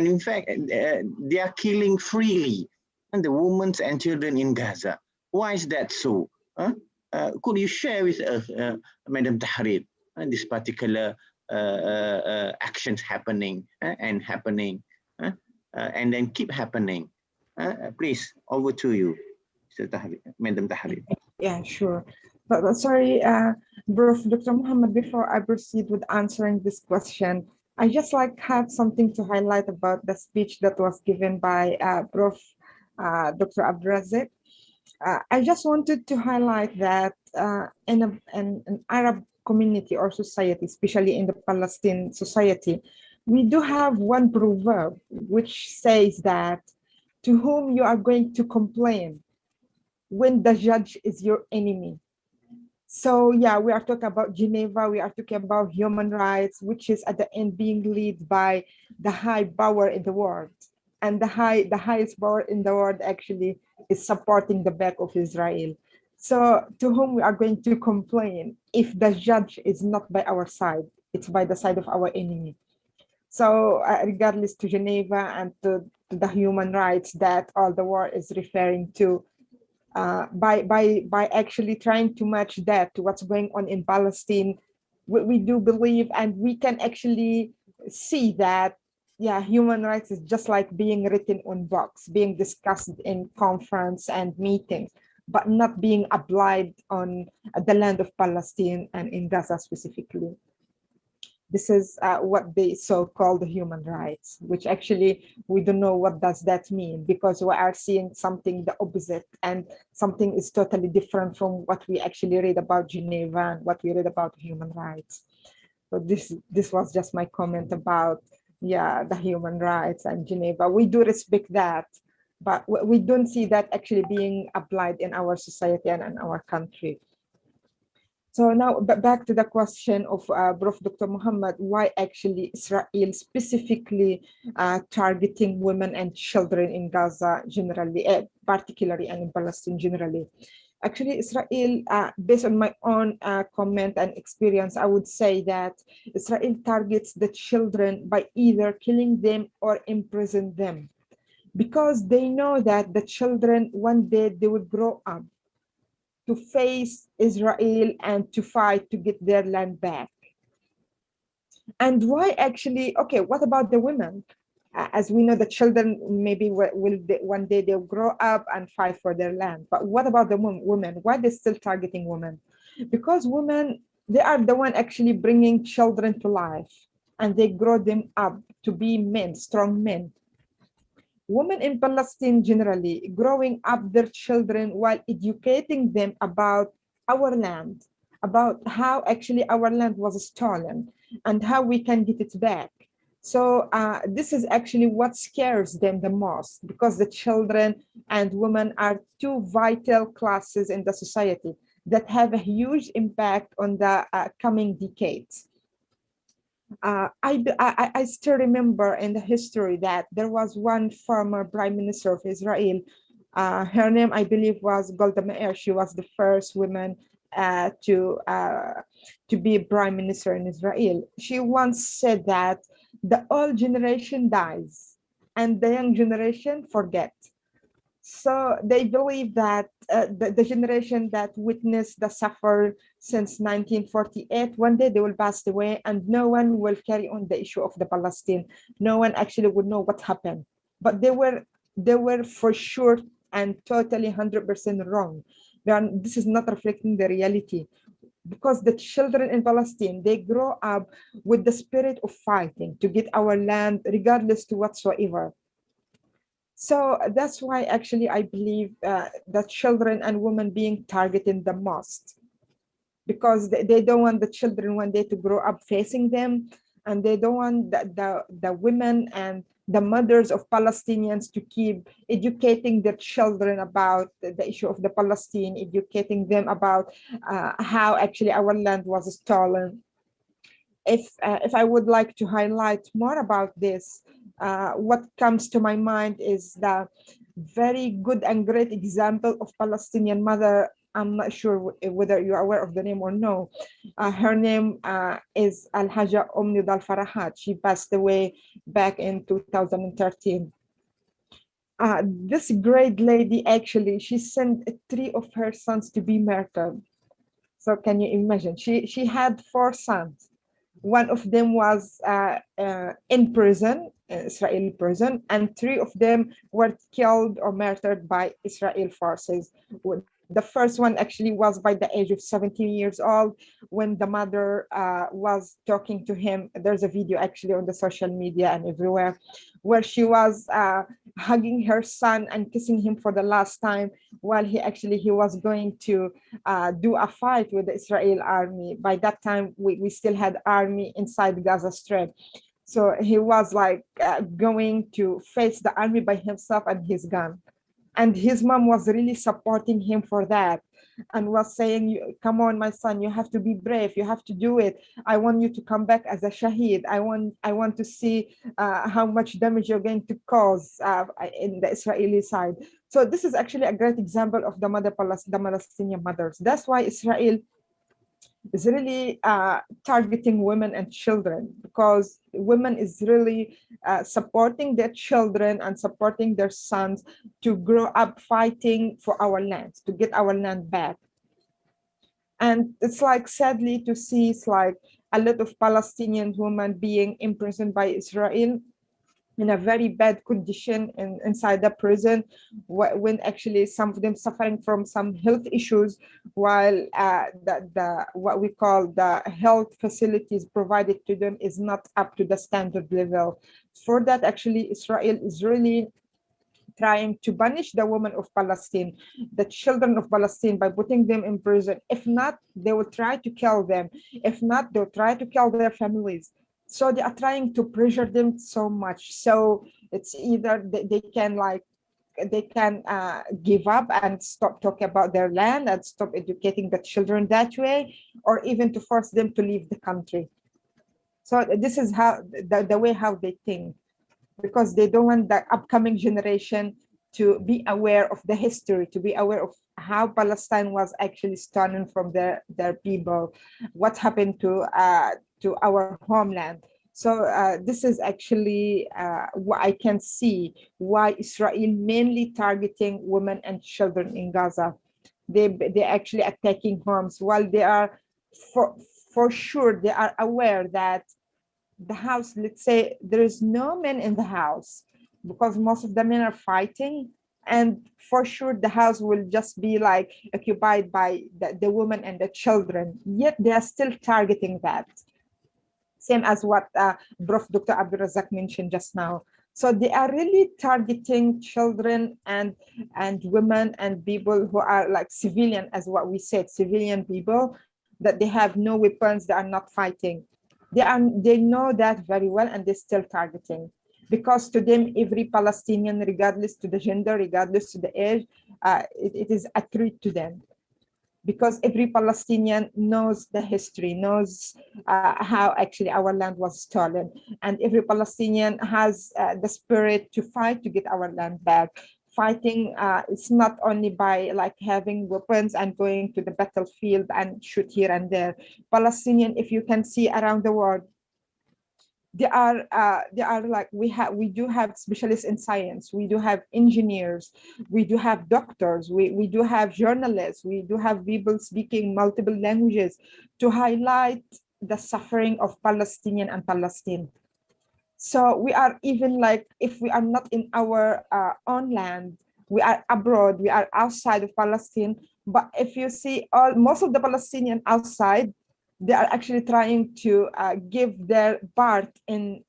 in fact, they are killing freely. and the women and children in Gaza. Why is that so? Could you share with us, Madam Tahrir, this particular actions happening and happening and then keep happening? Please, over to you, Madam Tahrir. Yeah, sure. But sorry, Prof. Dr. Muhammad, before I proceed with answering this question, I just have something to highlight about the speech that was given by Prof. Dr. Abdurazik. I just wanted to highlight that in an Arab community or society, especially in the Palestinian society, we do have one proverb which says that to whom you are going to complain when the judge is your enemy. So yeah, we are talking about Geneva, we are talking about human rights, which is at the end being led by the high power in the world. And the highest power in the world actually is supporting the back of Israel. So to whom we are going to complain if the judge is not by our side, it's by the side of our enemy. So regardless to Geneva and to the human rights that all the war is referring to, by actually trying to match that to what's going on in Palestine, we do believe and we can actually see that, yeah, human rights is just like being written on books, being discussed in conference and meetings, but not being applied on the land of Palestine and in Gaza specifically. This is what they so-called human rights, which actually we don't know what does that mean, because we are seeing something the opposite and something is totally different from what we actually read about Geneva and what we read about human rights. So this was just my comment about, yeah, the human rights and Geneva. We do respect that, but we don't see that actually being applied in our society and in our country. So now back to the question of Prof. Dr. Muhammad, why actually Israel specifically targeting women and children in Gaza generally, particularly, and in Palestine generally. Actually, Israel, based on my own comment and experience, I would say that Israel targets the children by either killing them or imprison them, because they know that the children, one day they will grow up to face Israel and to fight to get their land back. And why actually, okay, what about the women? As we know, the children maybe one day they'll grow up and fight for their land. But what about the women? Why are they still targeting women? Because women, they are the one actually bringing children to life, and they grow them up to be men, strong men. Women in Palestine generally growing up their children while educating them about our land, about how actually our land was stolen and how we can get it back. So this is actually what scares them the most, because the children and women are two vital classes in the society that have a huge impact on the coming decades. I still remember in the history that there was one former prime minister of Israel. Her name, I believe, was Golda Meir. She was the first woman to be prime minister in Israel. She once said that the old generation dies and the young generation forget. So they believe that the generation that witnessed the suffer since 1948, one day they will pass away and no one will carry on the issue of the Palestine. No one actually would know what happened. But they were for sure and totally 100% wrong. This is not reflecting the reality, because the children in Palestine, they grow up with the spirit of fighting to get our land regardless to whatsoever. So that's why actually I believe that children and women being targeted the most, because they don't want the children one day to grow up facing them, and they don't want the women and the mothers of Palestinians to keep educating their children about the issue of the Palestine, educating them about how actually our land was stolen. If I would like to highlight more about this, what comes to my mind is the very good and great example of Palestinian mother. I'm not sure whether you're aware of the name or no. Her name is Al-Haja Nidal Farahat. She passed away back in 2013. This great lady, actually, she sent 3 of her sons to be murdered. So can you imagine? She had 4 sons. One of them was in prison, Israeli prison, and 3 of them were killed or murdered by Israel forces. The first one actually was by the age of 17 years old when the mother was talking to him. There's a video actually on the social media and everywhere where she was hugging her son and kissing him for the last time while he was going to do a fight with the Israel army. By that time, we still had army inside Gaza Strip. So he was like going to face the army by himself and his gun. And his mom was really supporting him for that and was saying, come on, my son, you have to be brave. You have to do it. I want you to come back as a shaheed. I want to see how much damage you're going to cause in the Israeli side. So this is actually a great example of the Palestinian mothers. That's why Israel is really targeting women and children, because women is really supporting their children and supporting their sons to grow up fighting for our land, to get our land back. And it's like sadly to see it's like a lot of Palestinian women being imprisoned by Israel in a very bad condition inside the prison, when actually some of them suffering from some health issues, while the what we call the health facilities provided to them is not up to the standard level. For that, actually, Israel is really trying to punish the women of Palestine, the children of Palestine, by putting them in prison. If not, they will try to kill them. If not, they'll try to kill their families. So they are trying to pressure them so much. So it's either they can give up and stop talking about their land and stop educating the children that way, or even to force them to leave the country. So this is how the way how they think, because they don't want the upcoming generation to be aware of the history, to be aware of how Palestine was actually stolen from their people, what happened to our homeland. So this is actually what I can see why Israel mainly targeting women and children in Gaza. They're actually attacking homes, while they are for sure they are aware that the house, let's say there is no men in the house because most of the men are fighting, and for sure the house will just be like occupied by the women and the children, yet they are still targeting that, same as what Prof. Dr. Abdulrazak mentioned just now. So they are really targeting children and women and people who are like civilian, as what we said, civilian people, that they have no weapons, they are not fighting. They know that very well, and they're still targeting, because to them every Palestinian, regardless to the gender, regardless to the age, it is a threat to them, because every Palestinian knows the history, knows how actually our land was stolen, and every Palestinian has the spirit to fight to get our land back. Fighting, it's not only by like having weapons and going to the battlefield and shoot here and there. Palestinian, if you can see around the world, they are like, we do have specialists in science, we do have engineers, we do have doctors, we do have journalists, we do have people speaking multiple languages to highlight the suffering of Palestinian and Palestine. So we are, even like, if we are not in our own land, we are abroad, we are outside of Palestine. But if you see most of the Palestinian outside, they are actually trying to give their part in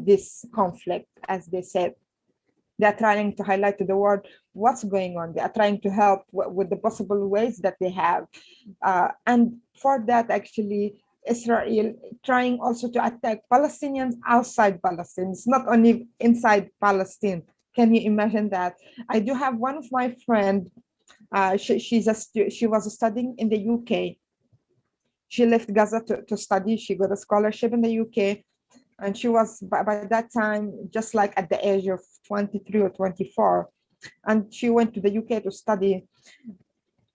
this conflict, as they said. They are trying to highlight to the world what's going on. They are trying to help with the possible ways that they have. And for that, actually, Israel trying also to attack Palestinians outside Palestine. It's not only inside Palestine. Can you imagine that? I do have one of my friends, she was studying in the UK. She left Gaza to study. She got a scholarship in the UK. And she was, by that time, just like at the age of 23 or 24. And she went to the UK to study.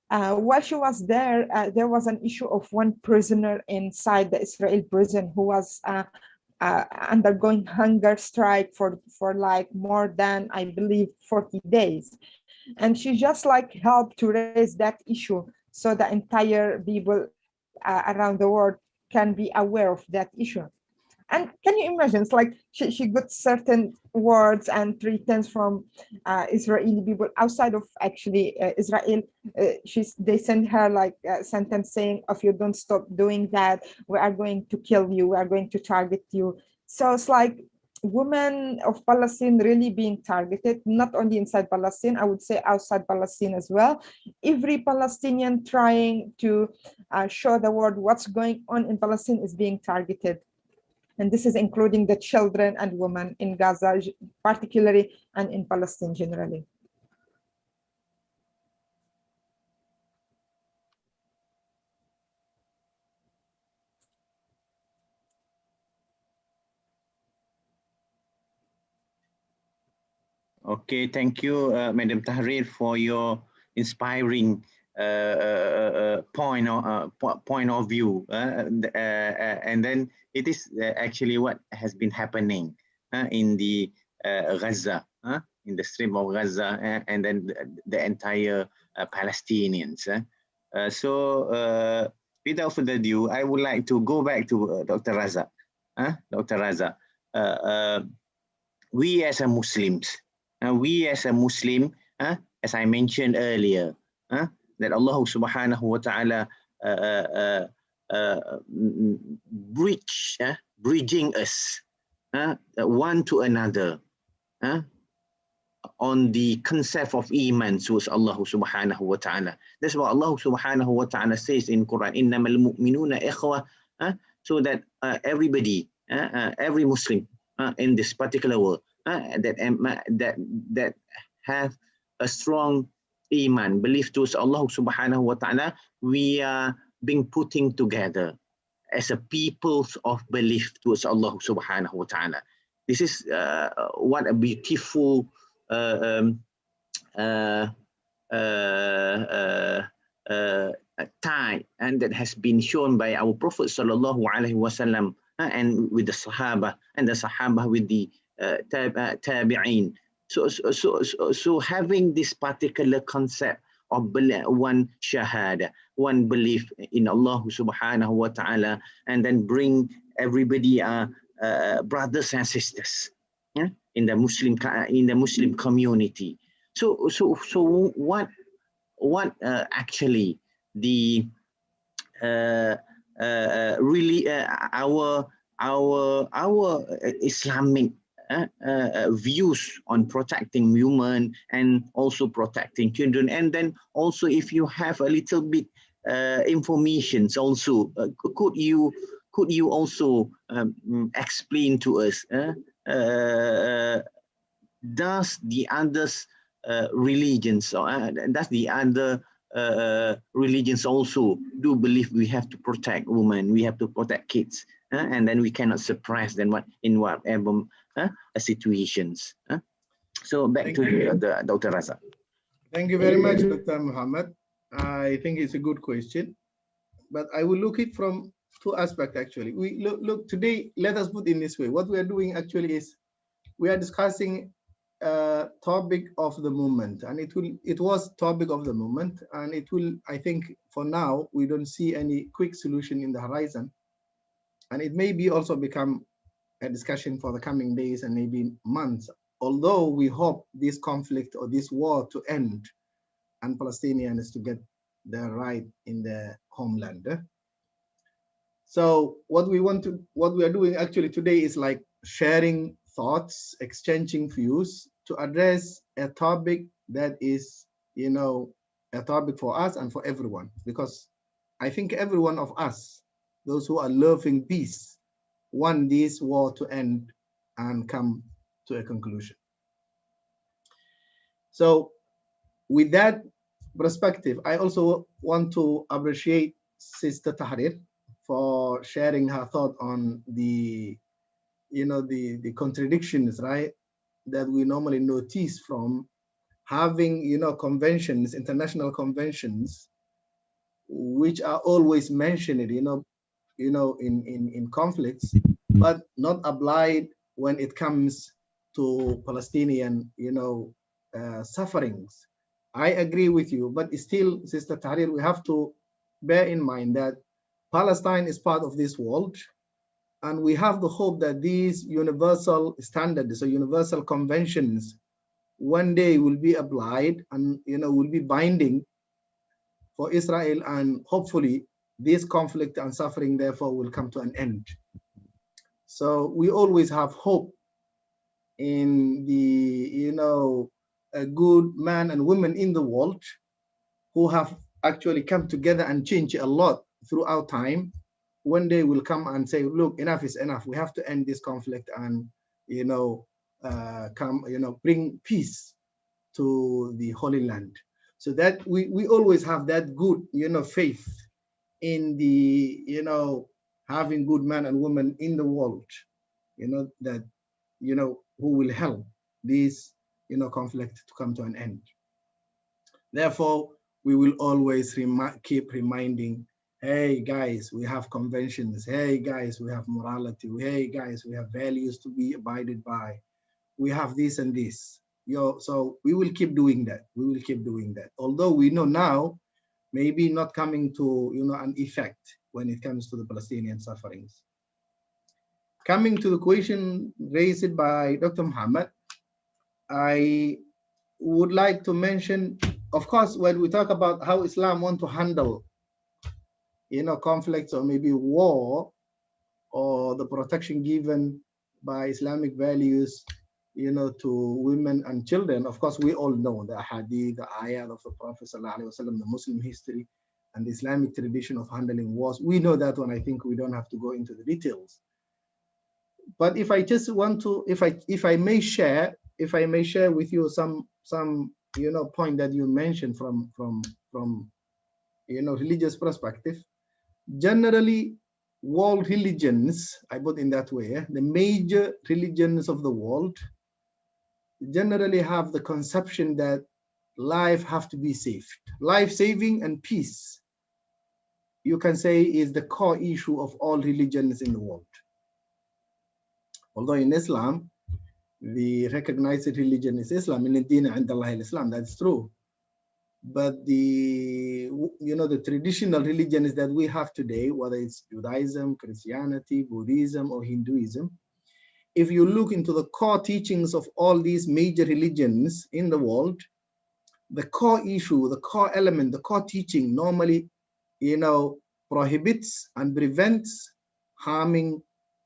While she was there was an issue of one prisoner inside the Israel prison who was undergoing hunger strike for like more than, I believe, 40 days. And she just like helped to raise that issue so the entire people around the world can be aware of that issue. And can you imagine, it's like she got certain words and treatments from Israeli people outside of actually Israel. They send her like a sentence saying, if you don't stop doing that, we are going to kill you, we are going to target you. So it's like women of Palestine really being targeted, not only inside Palestine, I would say outside Palestine as well. Every Palestinian trying to show the world what's going on in Palestine is being targeted. And this is including the children and women in Gaza, particularly, and in Palestine generally. Okay, thank you, Madam Tahrir, for your inspiring point of view. And then it is actually what has been happening in the Gaza, in the Strip of Gaza, and then the entire Palestinians. So without further ado, I would like to go back to Dr. Raza. Dr. Raza, we as a Muslims, as I mentioned earlier, that Allah subhanahu wa ta'ala bridging us one to another on the concept of iman towards Allah subhanahu wa ta'ala. That's what Allah subhanahu wa ta'ala says in Quran, innamal mu'minuna ikhwa, so that everybody, every Muslim in this particular world, that have a strong iman, belief towards Allah subhanahu wa ta'ala, we are being putting together as a people of belief towards Allah subhanahu wa ta'ala. This is what a beautiful tie, and that has been shown by our Prophet sallallahu alaihi wasallam, and with the Sahaba, and the Sahaba with the Tabi'in. So having this particular concept of one shahada, one belief in Allah subhanahu wa ta'ala, and then bring everybody brothers and sisters in the Muslim community. So what actually the really our Islamic views on protecting women and also protecting children, and then also if you have a little bit informations also, could you also explain to us, does the others religions, or does the other religions also do believe we have to protect women, we have to protect kids, and then we cannot suppress them in whatever situations? So back to Dr. Raza. Thank you very much, Dr. Muhammad. I think it's a good question, but I will look it from two aspects actually. We look today, let us put in this way. What we are doing actually is we are discussing a topic of the moment, and it was topic of the moment, and it will, I think for now, we don't see any quick solution in the horizon, and it may be also become a discussion for the coming days and maybe months, although we hope this conflict or this war to end and Palestinians to get their right in their homeland. So what we are doing actually today is like sharing thoughts, exchanging views to address a topic that is, you know, a topic for us and for everyone, because I think every one of us, those who are loving peace, want this war to end and come to a conclusion. So with that perspective, I also want to appreciate Sister Tahrir for sharing her thought on the, you know, the contradictions, right, that we normally notice from having, you know, conventions, international conventions, which are always mentioned, in conflicts, but not applied when it comes to Palestinian, sufferings. I agree with you, but still, Sister Tahrir, we have to bear in mind that Palestine is part of this world, and we have the hope that these universal standards or universal conventions one day will be applied and will be binding for Israel, and hopefully this conflict and suffering therefore will come to an end. So we always have hope in the good men and women in the world who have actually come together and changed a lot throughout time. One day will come and say, look, enough is enough. We have to end this conflict and bring peace to the Holy Land. So that we always have that good faith in the having good men and women in the world, that who will help this conflict to come to an end. Therefore, we will always keep reminding, hey guys, we have conventions. Hey guys, we have morality. Hey guys, we have values to be abided by. We have this and this. So we will keep doing that. We will keep doing that. Although we know now, maybe not coming to an effect when it comes to the Palestinian sufferings. Coming to the question raised by Dr. Muhammad, I would like to mention, of course, when we talk about how Islam want to handle conflicts or maybe war, or the protection given by Islamic values to women and children, of course we all know the hadith, the ayah of the Prophet ﷺ, the Muslim history and the Islamic tradition of handling wars. We know that one. I think we don't have to go into the details. But if I just want to, if I may share with you some point that you mentioned from religious perspective. Generally, world religions, I put in that way, the major religions of the world generally have the conception that life have to be saved. Life saving and peace, you can say, is the core issue of all religions in the world. Although in Islam, the recognized religion is Islam, in Deen and Allah Islam, that's true. But the traditional religions that we have today, whether it's Judaism, Christianity, Buddhism, or Hinduism, if you look into the core teachings of all these major religions in the world, the core issue, the core element, the core teaching normally, prohibits and prevents harming,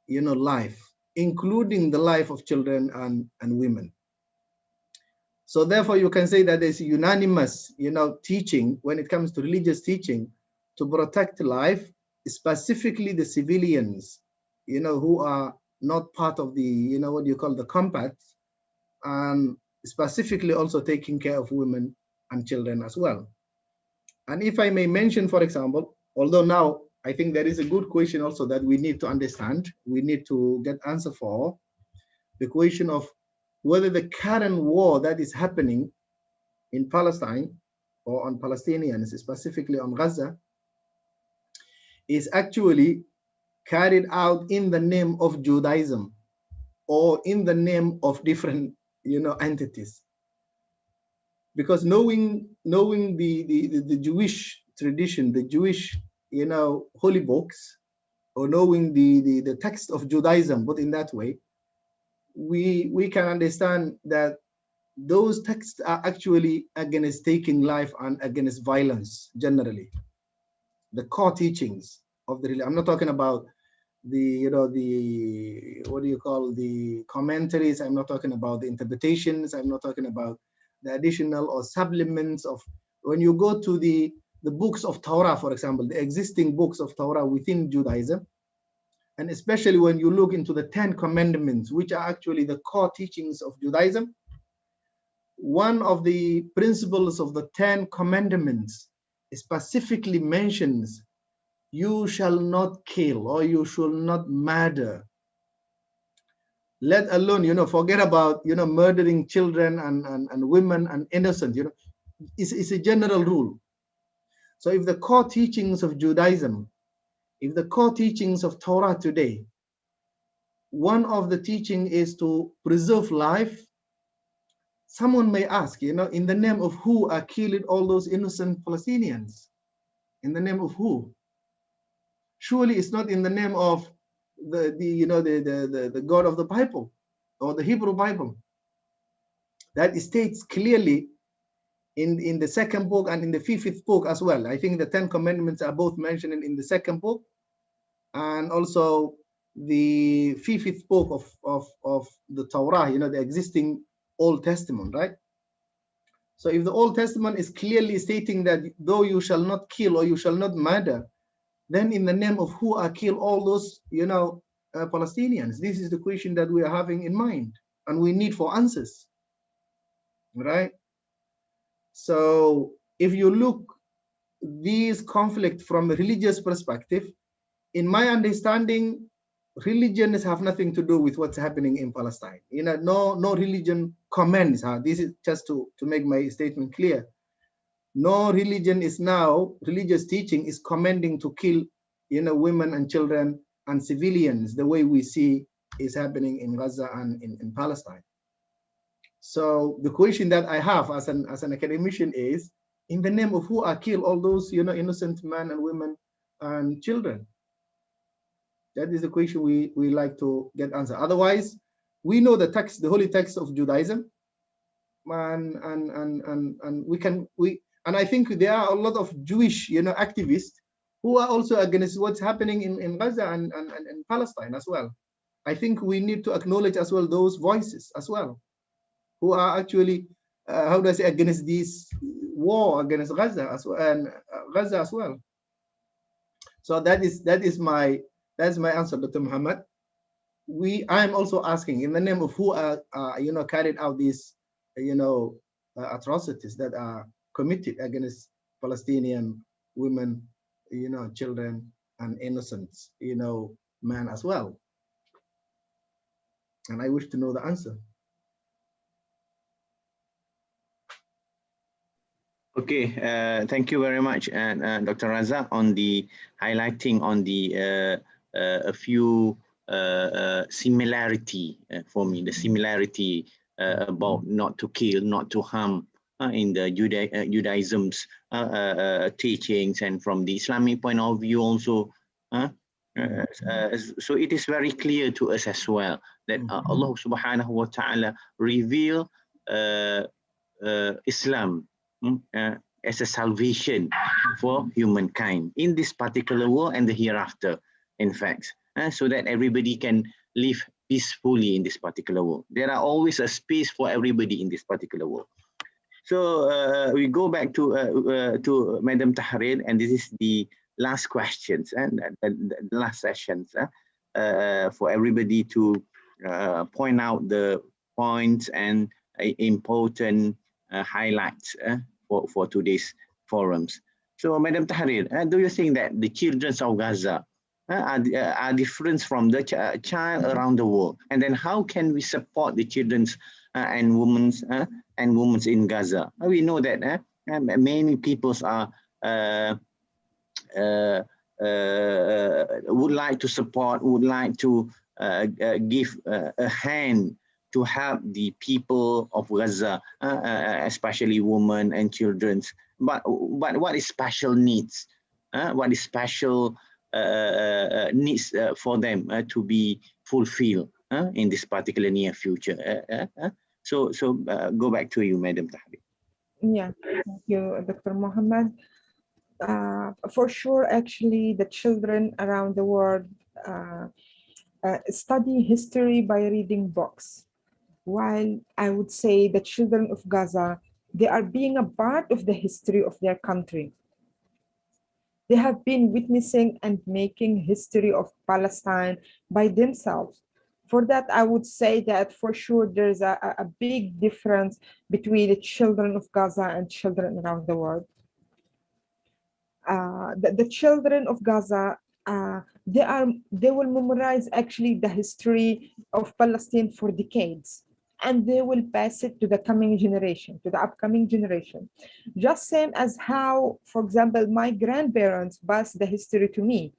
life, including the life of children and women. So therefore, you can say that there's a unanimous, teaching when it comes to religious teaching to protect life, specifically the civilians, who are not part of the, the compact, and specifically also taking care of women and children as well. And if I may mention, for example, although now I think there is a good question also that we need to understand, we need to get answer for, the question of whether the current war that is happening in Palestine or on Palestinians, specifically on Gaza, is actually carried out in the name of Judaism or in the name of different, entities. Because knowing the Jewish tradition, the Jewish, holy books, or knowing the text of Judaism, but in that way, we can understand that those texts are actually against taking life and against violence generally. The core teachings of the religion. I'm not talking about the the commentaries. I'm not talking about the interpretations. I'm not talking about the additional or supplements of, when you go to the books of Torah, for example, the existing books of Torah within Judaism, and especially when you look into the 10 commandments, which are actually the core teachings of Judaism, one of the principles of the 10 commandments specifically mentions, you shall not kill, or you shall not murder. Let alone, forget about, murdering children and women and innocent, it's a general rule. So if the core teachings of Judaism, if the core teachings of Torah today one of the teaching is to preserve life. Someone may ask, you know, in the name of who are killing all those innocent Palestinians? In the name of who? Surely it's not in the name of the God of the Bible or the Hebrew Bible. That states clearly in the second book and in the fifth book as well. I think the 10 commandments are both mentioned in the second book and also the fifth book of the Torah, you know, the existing Old Testament, right? So if the Old Testament is clearly stating that though you shall not kill or you shall not murder, then in the name of who are kill all those, you know, Palestinians? This is the question that we are having in mind and we need for answers, right? So if you look these conflict from a religious perspective, in my understanding, religions have nothing to do with what's happening in Palestine. You know, no religion commends. This is just to make my statement clear. No religion is now, religious teaching is commending to kill, you know, women and children and civilians the way we see is happening in Gaza and in Palestine. So the question that I have as an academician is, in the name of who are killed all those, you know, innocent men and women and children? That is the question we like to get answered. Otherwise, we know the text, the holy text of Judaism, and I think there are a lot of Jewish, you know, activists who are also against what's happening in Gaza and Palestine as well. I think we need to acknowledge as well those voices as well, who are actually, how do I say, against this war against Gaza as well, and Gaza as well. So that's my answer, Dr. Muhammad. I am also asking in the name of who are you know, carried out these, you know, atrocities that are committed against Palestinian women, you know, children and innocent, you know, men as well. And I wish to know the answer. Okay, thank you very much, Dr. Raza, on the highlighting on the a few similarity for me, the similarity about not to kill, not to harm in the Judaism's teachings, and from the Islamic point of view also. So it is very clear to us as well that Allah subhanahu wa ta'ala reveal Islam as a salvation for humankind in this particular world and the hereafter, in fact, so that everybody can live peacefully in this particular world. There are always a space for everybody in this particular world. So we go back to Madam Tahrir, and this is the last questions and the last sessions for everybody to point out the points and important highlights for today's forums. So, Madam Tahrir, do you think that the children of Gaza are different from the child around the world? And then how can we support the children and women's in Gaza? We know that many peoples are would like to support, would like to give a hand to help the people of Gaza, especially women and children. But what is special needs? What is special needs for them to be fulfilled in this particular near future? So go back to you, Madam Tahrir. Yeah, thank you, Dr. Mohammed. For sure, actually, the children around the world study history by reading books. While I would say the children of Gaza, they are being a part of the history of their country. They have been witnessing and making history of Palestine by themselves. For that, I would say that for sure there's a big difference between the children of Gaza and children around the world. The children of Gaza, they will memorize actually the history of Palestine for decades, and they will pass it to the coming generation, to the upcoming generation. Just same as how, for example, my grandparents passed the history to me.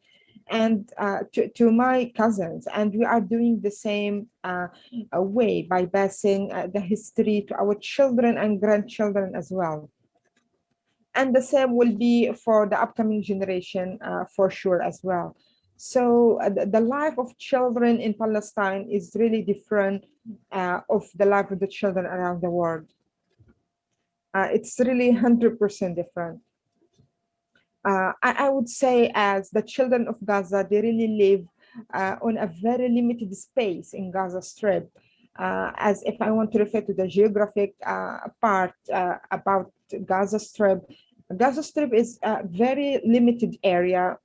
and to my cousins, and we are doing the same way by passing the history to our children and grandchildren as well. And the same will be for the upcoming generation for sure as well. So the life of children in Palestine is really different of the life of the children around the world. It's really 100% different. I would say as the children of Gaza, they really live on a very limited space in Gaza Strip. As if I want to refer to the geographic part about Gaza Strip is a very limited area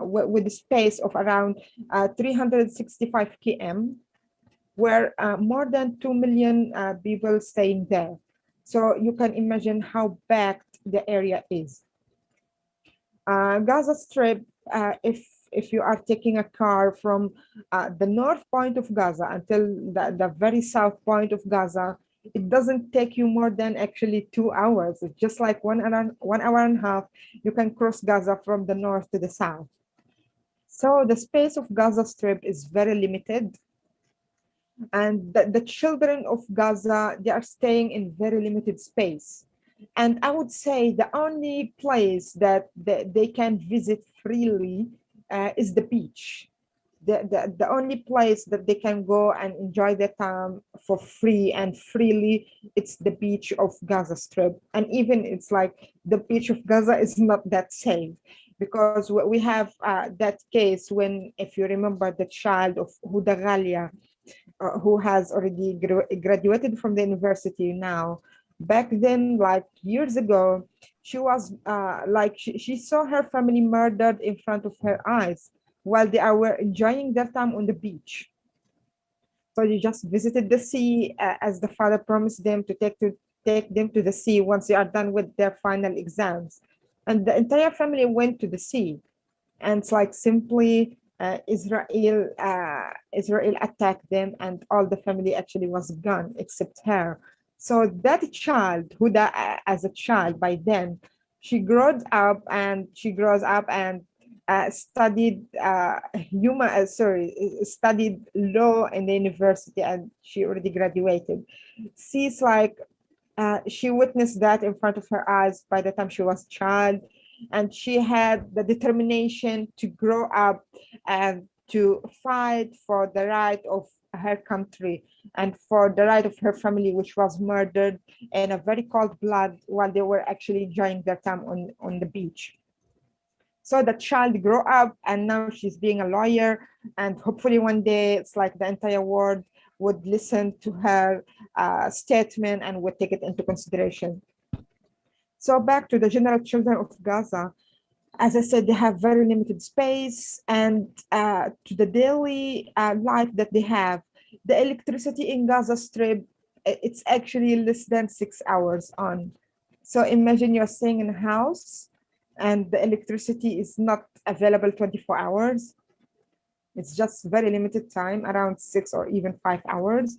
with a space of around 365 km, where more than 2 million people staying there. So you can imagine how packed the area is. Gaza Strip, if you are taking a car from the north point of Gaza until the very south point of Gaza, it doesn't take you more than actually 2 hours. It's just like 1 hour and a half. You can cross Gaza from the north to the south. So the space of Gaza Strip is very limited. And the children of Gaza, they are staying in very limited space. And I would say the only place that they can visit freely is the beach. The only place that they can go and enjoy their time for free and freely, it's the beach of Gaza Strip. And even it's like the beach of Gaza is not that safe, because we have that case when, if you remember, the child of Huda Ghalia, who has already graduated from the university now. Back then, like years ago, she was she saw her family murdered in front of her eyes while they were enjoying their time on the beach. So they just visited the sea as the father promised them to take them to the sea once they are done with their final exams. And the entire family went to the sea. And it's like simply Israel attacked them, and all the family actually was gone except her. So that child, Huda, as a child by then, she grows up and studied studied law in the university, and she already graduated. She's like she witnessed that in front of her eyes by the time she was a child, and she had the determination to grow up and to fight for the right of her country and for the right of her family, which was murdered in a very cold blood while they were actually enjoying their time on the beach. So the child grew up, and now she's being a lawyer, and hopefully one day it's like the entire world would listen to her statement and would take it into consideration. So back to the general children of Gaza, as I said, they have very limited space, and to the daily life that they have, the electricity in Gaza Strip, it's actually less than 6 hours on. So imagine you're staying in a house and the electricity is not available 24 hours. It's just very limited time, around 6 or even 5 hours.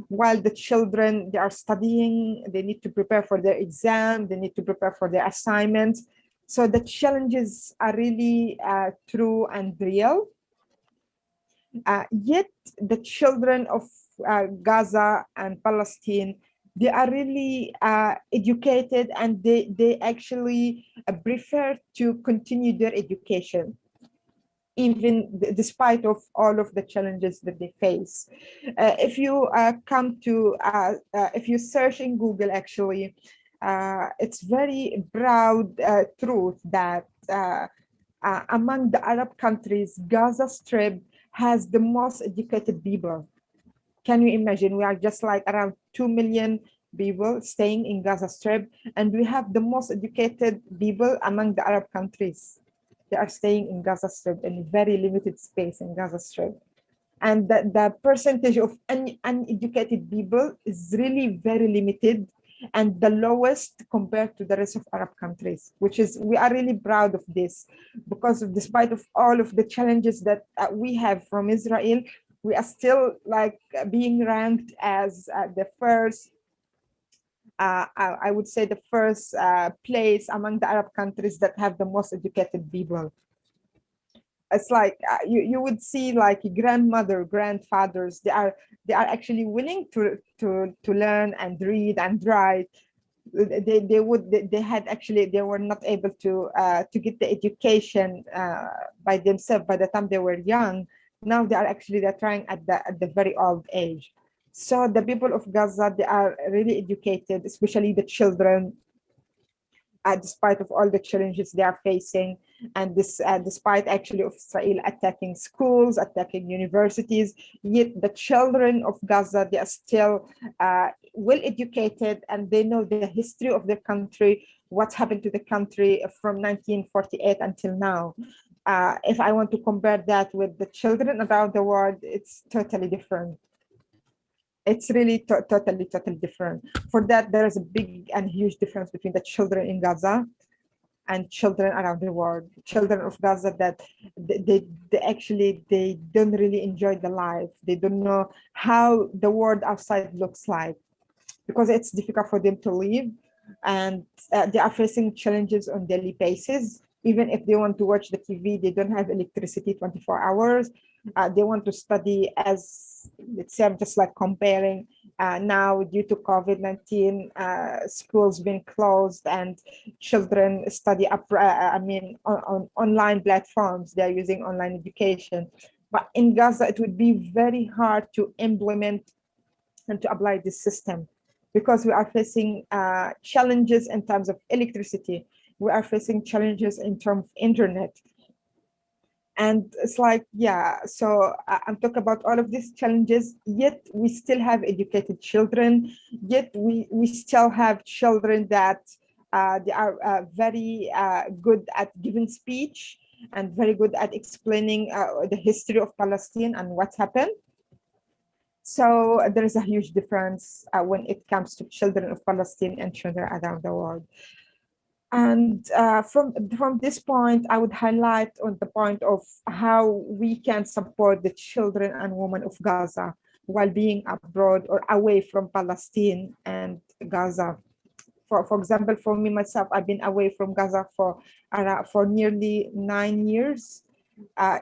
While the children, they are studying, they need to prepare for their exam, they need to prepare for their assignments. So the challenges are really true and real. Yet the children of Gaza and Palestine, they are really educated, and they actually prefer to continue their education, even despite of all of the challenges that they face. If you if you search in Google, actually, it's very proud truth that among the Arab countries, Gaza Strip has the most educated people. Can you imagine? We are just like around 2 million people staying in Gaza Strip, and we have the most educated people among the Arab countries. They are staying in Gaza Strip in very limited space in Gaza Strip. And the percentage of uneducated people is really very limited, and the lowest compared to the rest of Arab countries, which is, we are really proud of this, because despite of all of the challenges that we have from Israel, we are still like being ranked as the first, I would say the first place among the Arab countries that have the most educated people. it's like you would see like grandmother, grandfathers, they are actually willing to learn and read and write. They had actually, they were not able to get the education by themselves by the time they were young. Now they're trying at the very old age. So the people of Gaza, they are really educated, especially the children, despite of all the challenges they are facing, and this despite actually of Israel attacking schools, attacking universities, yet the children of Gaza, they are still well educated, and they know the history of their country, what happened to the country from 1948 until now. If I want to compare that with the children around the world, it's totally different. It's really totally different. For that, there is a big and huge difference between the children in Gaza and children around the world. Children of Gaza, that they actually, they don't really enjoy the life. They don't know how the world outside looks like, because it's difficult for them to live, and they are facing challenges on daily basis. Even if they want to watch the TV, they don't have electricity 24 hours. They want to study, as let's say, I'm just like comparing now due to COVID-19, schools been closed and children study on online platforms. They're using online education. But in Gaza, it would be very hard to implement and to apply this system, because we are facing challenges in terms of electricity. We are facing challenges in terms of internet. And it's like, yeah, so I'm talking about all of these challenges, yet we still have educated children, yet we still have children that they are very good at giving speech and very good at explaining the history of Palestine and what happened. So there is a huge difference when it comes to children of Palestine and children around the world. And from this point, I would highlight on the point of how we can support the children and women of Gaza while being abroad or away from Palestine and Gaza. For example, for me myself, I've been away from Gaza for nearly 9 years.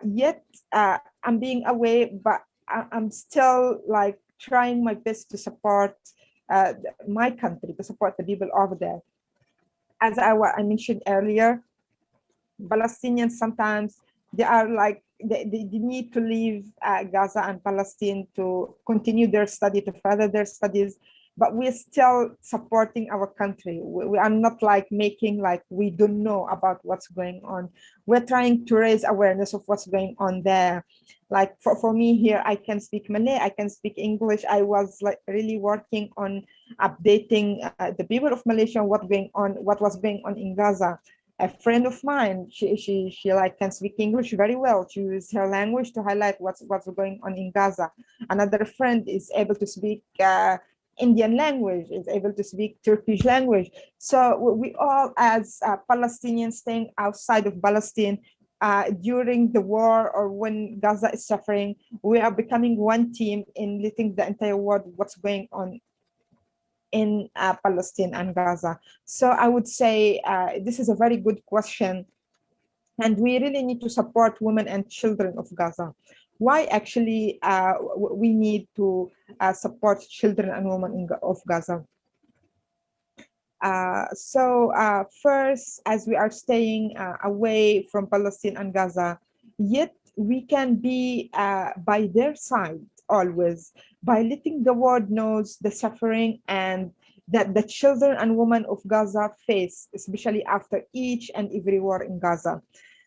Yet I'm being away, but I'm still like trying my best to support my country, to support the people over there. As I mentioned earlier, Palestinians sometimes they are like they need to leave Gaza and Palestine to continue their study, to further their studies, but we're still supporting our country. We are not like making like we don't know about what's going on. We're trying to raise awareness of what's going on there. Like for me here, I can speak Malay, I can speak English. I was like really working on updating the people of Malaysia what was going on in Gaza. A friend of mine, she like can speak English very well. She uses her language to highlight what's going on in Gaza. Another friend is able to speak Indian language, is able to speak Turkish language. So we all, as Palestinians staying outside of Palestine, during the war or when Gaza is suffering, we are becoming one team in letting the entire world what's going on in Palestine and Gaza. So I would say this is a very good question, and we really need to support women and children of Gaza. Why actually we need to support children and women of Gaza? First, as we are staying away from Palestine and Gaza, yet we can be by their side always, by letting the world knows the suffering and that the children and women of Gaza face, especially after each and every war in Gaza.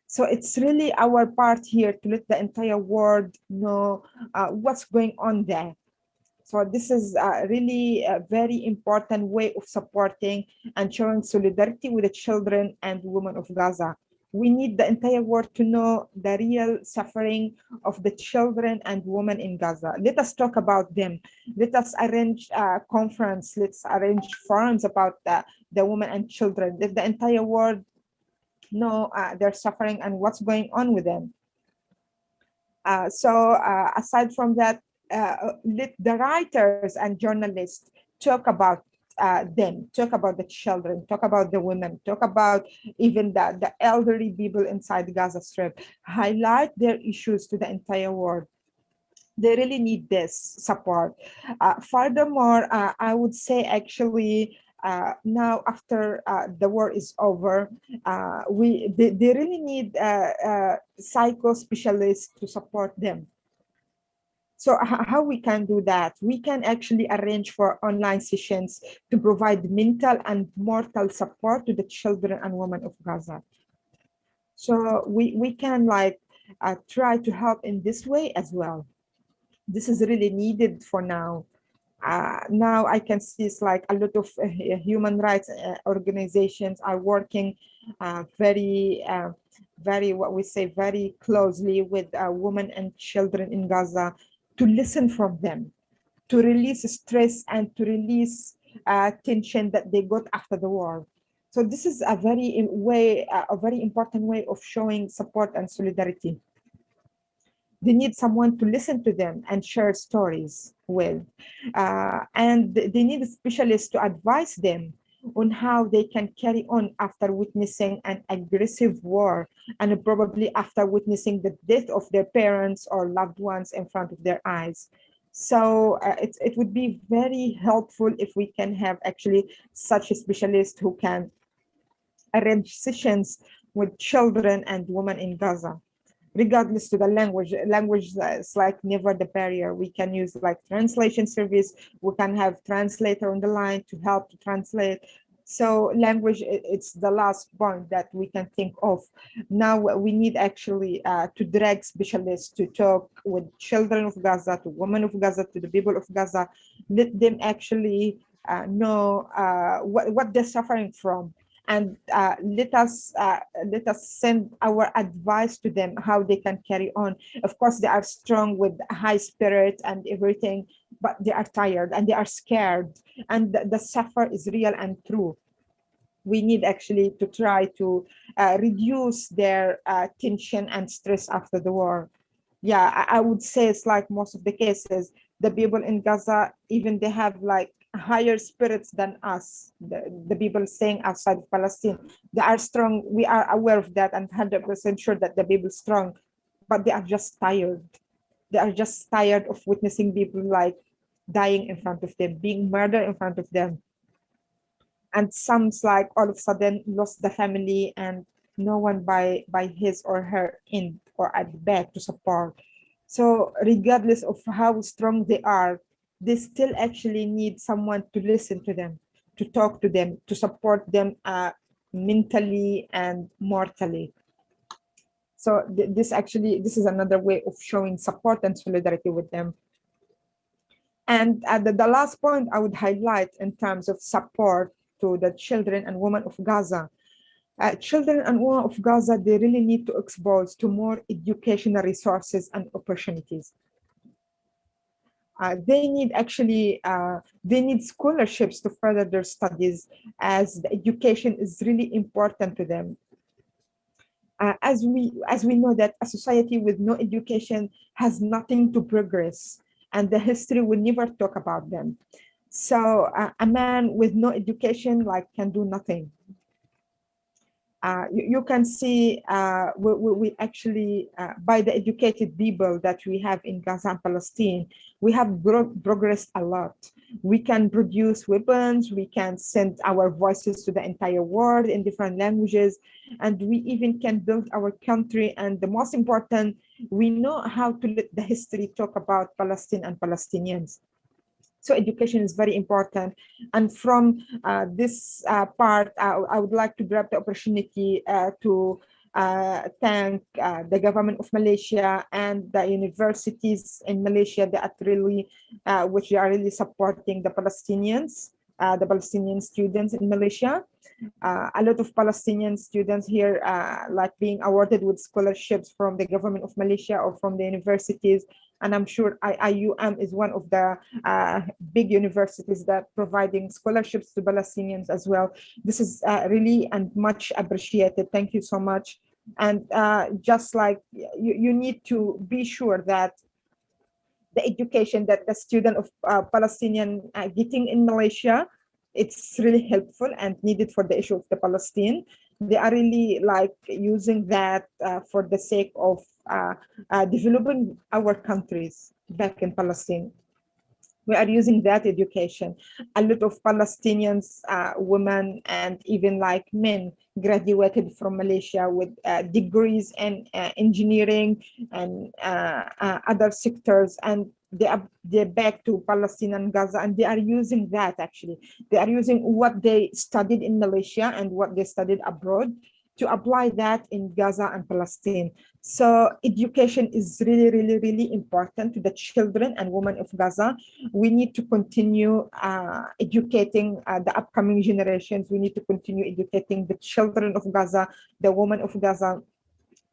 So it's really our part here to let the entire world know what's going on there. So this is really a very important way of supporting and showing solidarity with the children and women of Gaza. We need the entire world to know the real suffering of the children and women in Gaza. Let us talk about them. Let us arrange a conference. Let's arrange forums about the women and children. Let the entire world know their suffering and what's going on with them. Aside from that, let the writers and journalists talk about them, talk about the children, talk about the women, talk about even the elderly people inside the Gaza Strip, highlight their issues to the entire world. They really need this support. Furthermore, I would say actually now after the war is over, they really need psycho specialists to support them. So how we can do that? We can actually arrange for online sessions to provide mental and mortal support to the children and women of Gaza. So we can like try to help in this way as well. This is really needed for now. Now I can see it's like a lot of human rights organizations are working very what we say very closely with women and children in Gaza to listen from them, to release stress and to release tension that they got after the war. So this is a very important way of showing support and solidarity. They need someone to listen to them and share stories with. And they need specialists to advise them on how they can carry on after witnessing an aggressive war and probably after witnessing the death of their parents or loved ones in front of their eyes. So it would be very helpful if we can have actually such a specialist who can arrange sessions with children and women in Gaza. Regardless to the language is like never the barrier. We can use like translation service. We can have translator on the line to help to translate. So language, it's the last point that we can think of. Now we need actually to drag specialists to talk with children of Gaza, to women of Gaza, to the people of Gaza. Let them actually know what they're suffering from. And let us send our advice to them how they can carry on. Of course, they are strong with high spirit and everything, but they are tired and they are scared, and the suffer is real and true. We need actually to try to reduce their tension and stress after the war. Yeah, I would say it's like most of the cases, the people in Gaza, even they have like higher spirits than us, the people staying outside of Palestine. They are strong. We are aware of that and 100% sure that the people are strong, but they are just tired. They are just tired of witnessing people like dying in front of them, being murdered in front of them. And some's like all of a sudden lost the family and no one by his or her end or at the back to support. So regardless of how strong they are, they still actually need someone to listen to them, to talk to them, to support them mentally and mortally. So this is another way of showing support and solidarity with them. And the last point I would highlight in terms of support to the children and women of Gaza. Children and women of Gaza, they really need to expose to more educational resources and opportunities. They need scholarships to further their studies, as the education is really important to them. As we know that a society with no education has nothing to progress, and the history will never talk about them. So a man with no education can do nothing. You can see we actually, by the educated people that we have in Gaza and Palestine, we have progressed a lot. We can produce weapons, we can send our voices to the entire world in different languages, and we even can build our country. And the most important, we know how to let the history talk about Palestine and Palestinians. So education is very important. And from this part, I would like to grab the opportunity to thank the government of Malaysia and the universities in Malaysia that really, which are really supporting the Palestinians, the Palestinian students in Malaysia. A lot of Palestinian students here being awarded with scholarships from the government of Malaysia or from the universities. And I'm sure IUM is one of the big universities that providing scholarships to Palestinians as well. This is really and much appreciated. Thank you so much. And just like you need to be sure that the education that the student of Palestinian getting in Malaysia, it's really helpful and needed for the issue of the Palestine. They are really like using that for the sake of developing our countries back in Palestine. We are using that education. A lot of Palestinians, women, and even like men graduated from Malaysia with degrees in engineering and other sectors, and they're back to Palestine and Gaza, and they are using that actually. They are using what they studied in Malaysia and what they studied abroad to apply that in Gaza and Palestine. So education is really, really, really important to the children and women of Gaza. We need to continue educating the upcoming generations. We need to continue educating the children of Gaza, the women of Gaza,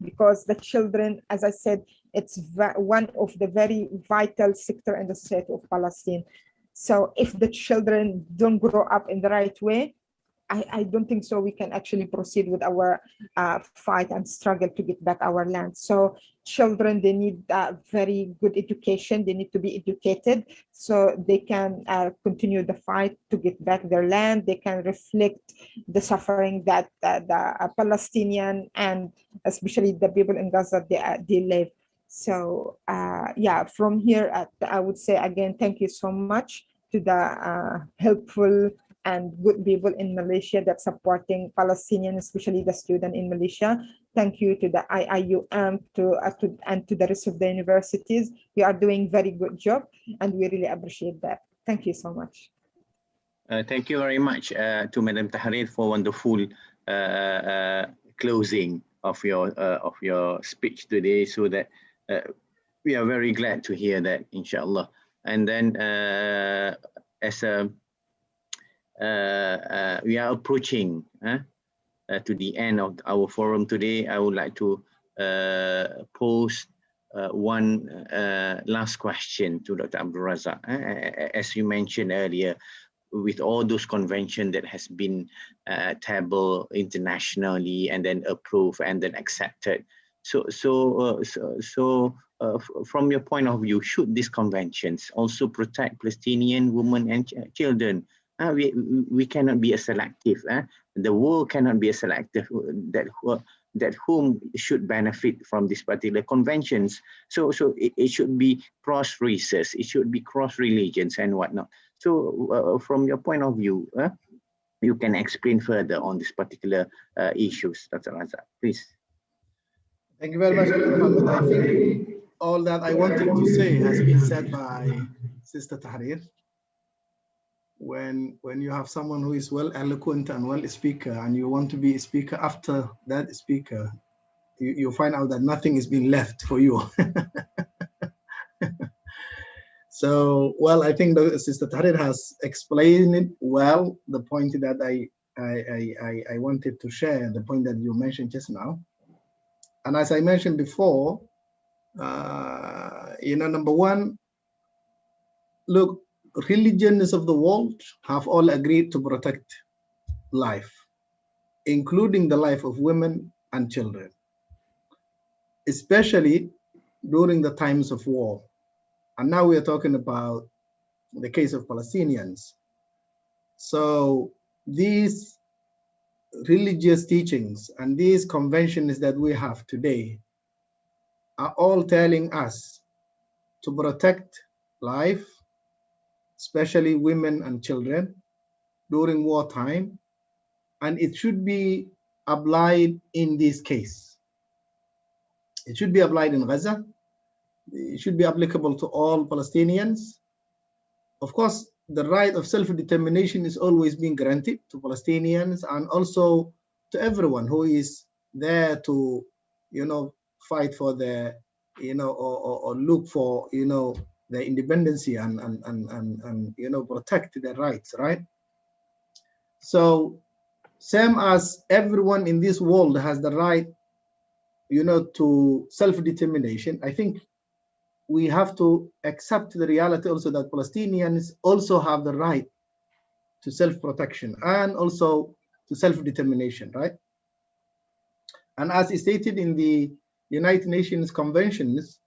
because the children, as I said, it's one of the very vital sector in the society of Palestine. So if the children don't grow up in the right way, I don't think so we can actually proceed with our fight and struggle to get back our land. So children, they need very good education. They need to be educated so they can continue the fight to get back their land. They can reflect the suffering that the Palestinian and especially the people in Gaza, they live. So yeah, from here, I would say again, thank you so much to the helpful and good people in Malaysia that supporting Palestinians, especially the student in Malaysia. Thank you to the IIUM and to the rest of the universities. You are doing very good job, and we really appreciate that. Thank you so much. Thank you very much to Madam Tahrir for wonderful closing of your speech today. So that we are very glad to hear that, inshallah. And then as a we are approaching to the end of our forum today. I would like to pose one last question to Dr. Abdul Razak. As you mentioned earlier, with all those conventions that has been tabled internationally and then approved and then accepted. So from your point of view, should these conventions also protect Palestinian women and children? We cannot be a selective. The world cannot be a selective that whom should benefit from these particular conventions. So it should be cross races, it should be cross religions and whatnot. So from your point of view, you can explain further on this particular issues, Dr. Razak, please. Thank you very much, Dr. Muhammad. I think all that I wanted to say has been said by Sister Tahrir. When you have someone who is well eloquent and well speaker, and you want to be a speaker after that speaker, you find out that nothing is being left for you. So, well, I think Sister Tahrir has explained it well, the point that I wanted to share, the point that you mentioned just now. And as I mentioned before, number one, look, religions of the world have all agreed to protect life, including the life of women and children, especially during the times of war. And now we are talking about the case of Palestinians. So these religious teachings and these conventions that we have today are all telling us to protect life, especially women and children during wartime, and it should be applied in this case. It should be applied in Gaza. It should be applicable to all Palestinians. Of course, the right of self-determination is always being granted to Palestinians and also to everyone who is there to, fight for the, or look for, the independence and protect their rights, right? So same as everyone in this world has the right, to self-determination, I think we have to accept the reality also that Palestinians also have the right to self-protection and also to self-determination, right? And as stated in the United Nations conventions,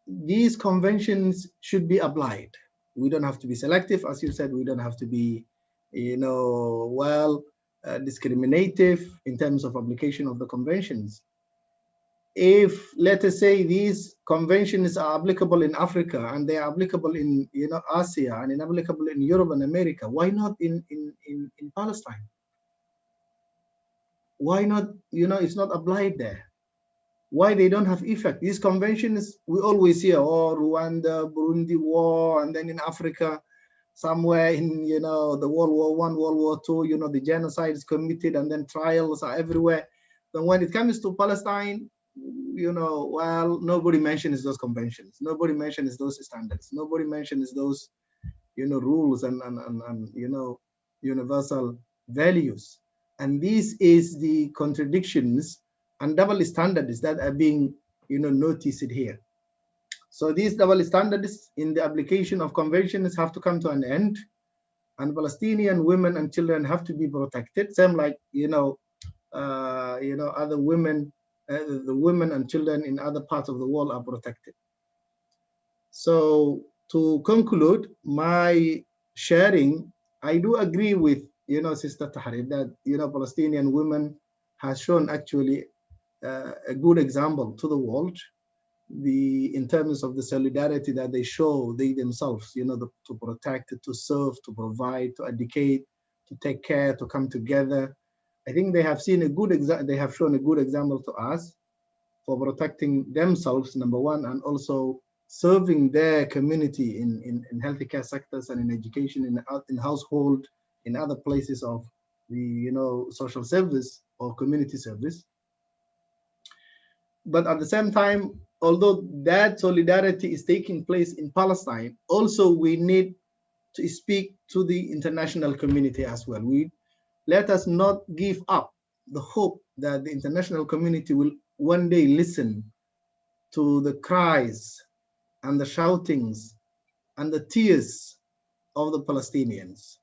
these conventions should be applied We don't have to be selective, as you said. We don't have to be, discriminative in terms of application of the conventions. If, let us say, these conventions are applicable in Africa and they are applicable in Asia and applicable in Europe and America, why not in Palestine? Why not, it's not applied there? Why they don't have effect? These conventions, we always hear, oh, Rwanda, Burundi war, and then in Africa, somewhere in, the World War I, World War II, the genocide is committed and then trials are everywhere. But when it comes to Palestine, well, nobody mentions those conventions. Nobody mentions those standards. Nobody mentions those, rules and universal values. And this is the contradictions and double standards that are being, noticed here. So these double standards in the application of conventions have to come to an end, and Palestinian women and children have to be protected. Same like, other women, the women and children in other parts of the world are protected. So to conclude my sharing, I do agree with, Sister Tahrir, that, Palestinian women has shown actually a good example to the world, in terms of the solidarity that they show, they themselves, to protect, to serve, to provide, to educate, to take care, to come together. I think they have seen a good they have shown a good example to us for protecting themselves, number one, and also serving their community in healthcare sectors and in education, in household, in other places of the social service or community service. But at the same time, although that solidarity is taking place in Palestine, also we need to speak to the international community as well. Let us not give up the hope that the international community will one day listen to the cries and the shoutings and the tears of the Palestinians,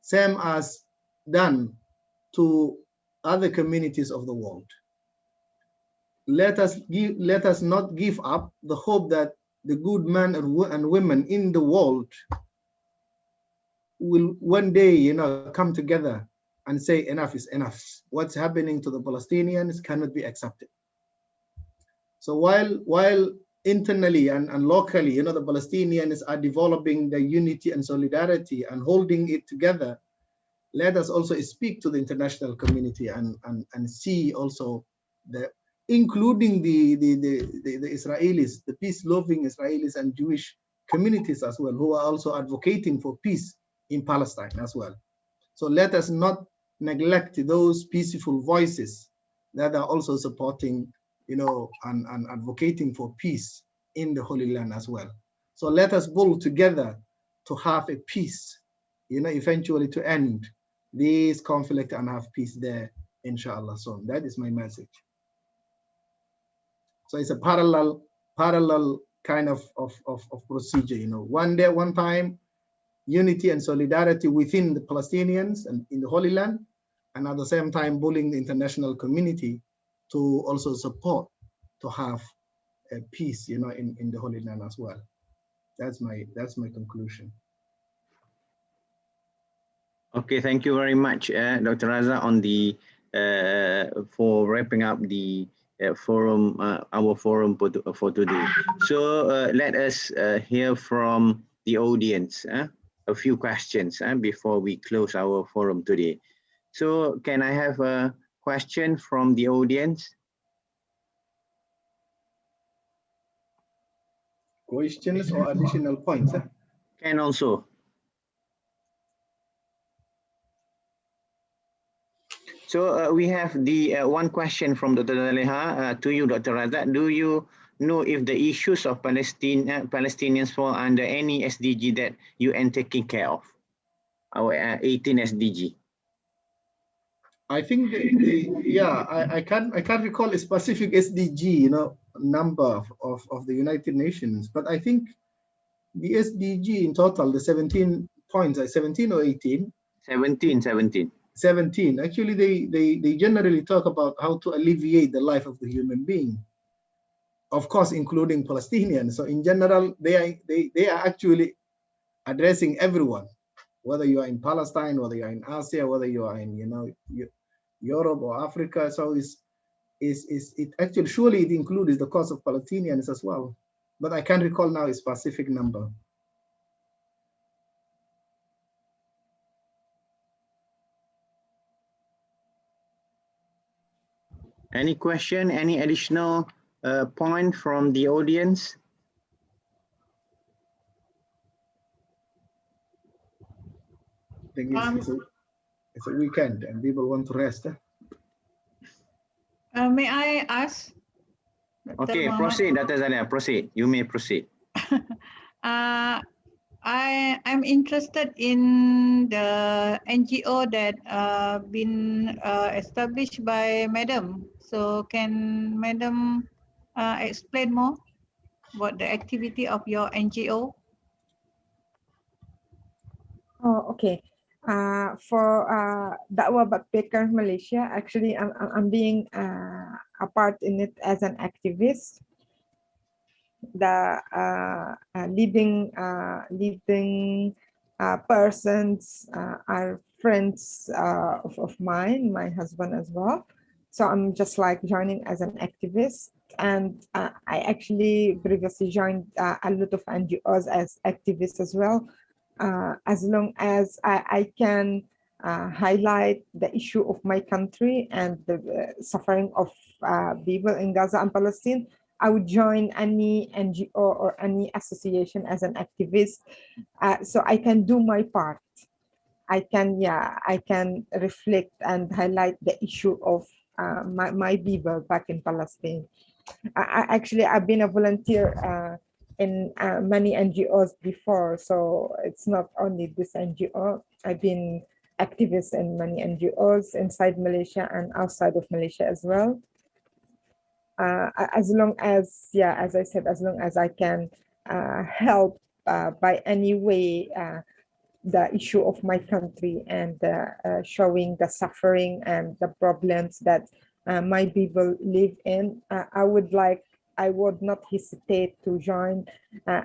same as done to other communities of the world. Let us not give up the hope that the good men and women in the world will one day, come together and say enough is enough. What's happening to the Palestinians cannot be accepted. So while internally and locally, the Palestinians are developing their unity and solidarity and holding it together, let us also speak to the international community and see also including the Israelis, the peace-loving Israelis and Jewish communities as well, who are also advocating for peace in Palestine as well. So let us not neglect those peaceful voices that are also supporting, and advocating for peace in the Holy Land as well. So let us pull together to have a peace, eventually to end this conflict and have peace there, inshallah. So that is my message. So it's a parallel kind of procedure, one day, one time, unity and solidarity within the Palestinians and in the Holy Land, and at the same time bullying the international community to also support to have a peace, in the Holy Land as well. That's my conclusion. Okay, thank you very much, Dr. Raza, on the for wrapping up the forum, our forum for today. So let us hear from the audience a few questions before we close our forum today. So can I have a question from the audience? Questions or additional points? Can also. So we have the one question from Dr. Zaleha to you, Dr. Raza. Do you know if the issues of Palestinians fall under any SDG that you are taking care of, our 18 SDG? I think I can't recall a specific SDG, number of the United Nations, but I think the SDG in total, the 17 points, 17 or 18? 17. Actually, they generally talk about how to alleviate the life of the human being, of course, including Palestinians. So in general, they are actually addressing everyone, whether you are in Palestine, whether you are in Asia, whether you are in Europe or Africa. So it actually surely it includes the cause of Palestinians as well, but I can't recall now a specific number. Any question, any additional point from the audience? I think it's a weekend and people want to rest. May I ask? Dr. Okay, Muhammad? proceed, Dr. Zalia, proceed. You may proceed. I'm interested in the NGO that been established by Madam. So can Madam explain more about the activity of your NGO? Oh, okay. For Dakwah Backpackers Malaysia, actually, I'm being a part in it as an activist. The leading persons are friends of mine, my husband as well. So I'm just like joining as an activist. And I actually previously joined a lot of NGOs as activists as well. As long as I can highlight the issue of my country and the suffering of people in Gaza and Palestine, I would join any NGO or any association as an activist, so I can do my part. I can reflect and highlight the issue of my people back in Palestine. I've been a volunteer in many NGOs before, so it's not only this NGO. I've been activist in many NGOs inside Malaysia and outside of Malaysia as well. As long as, as I said, as long as I can help by any way the issue of my country and showing the suffering and the problems that my people live in, I would not hesitate to join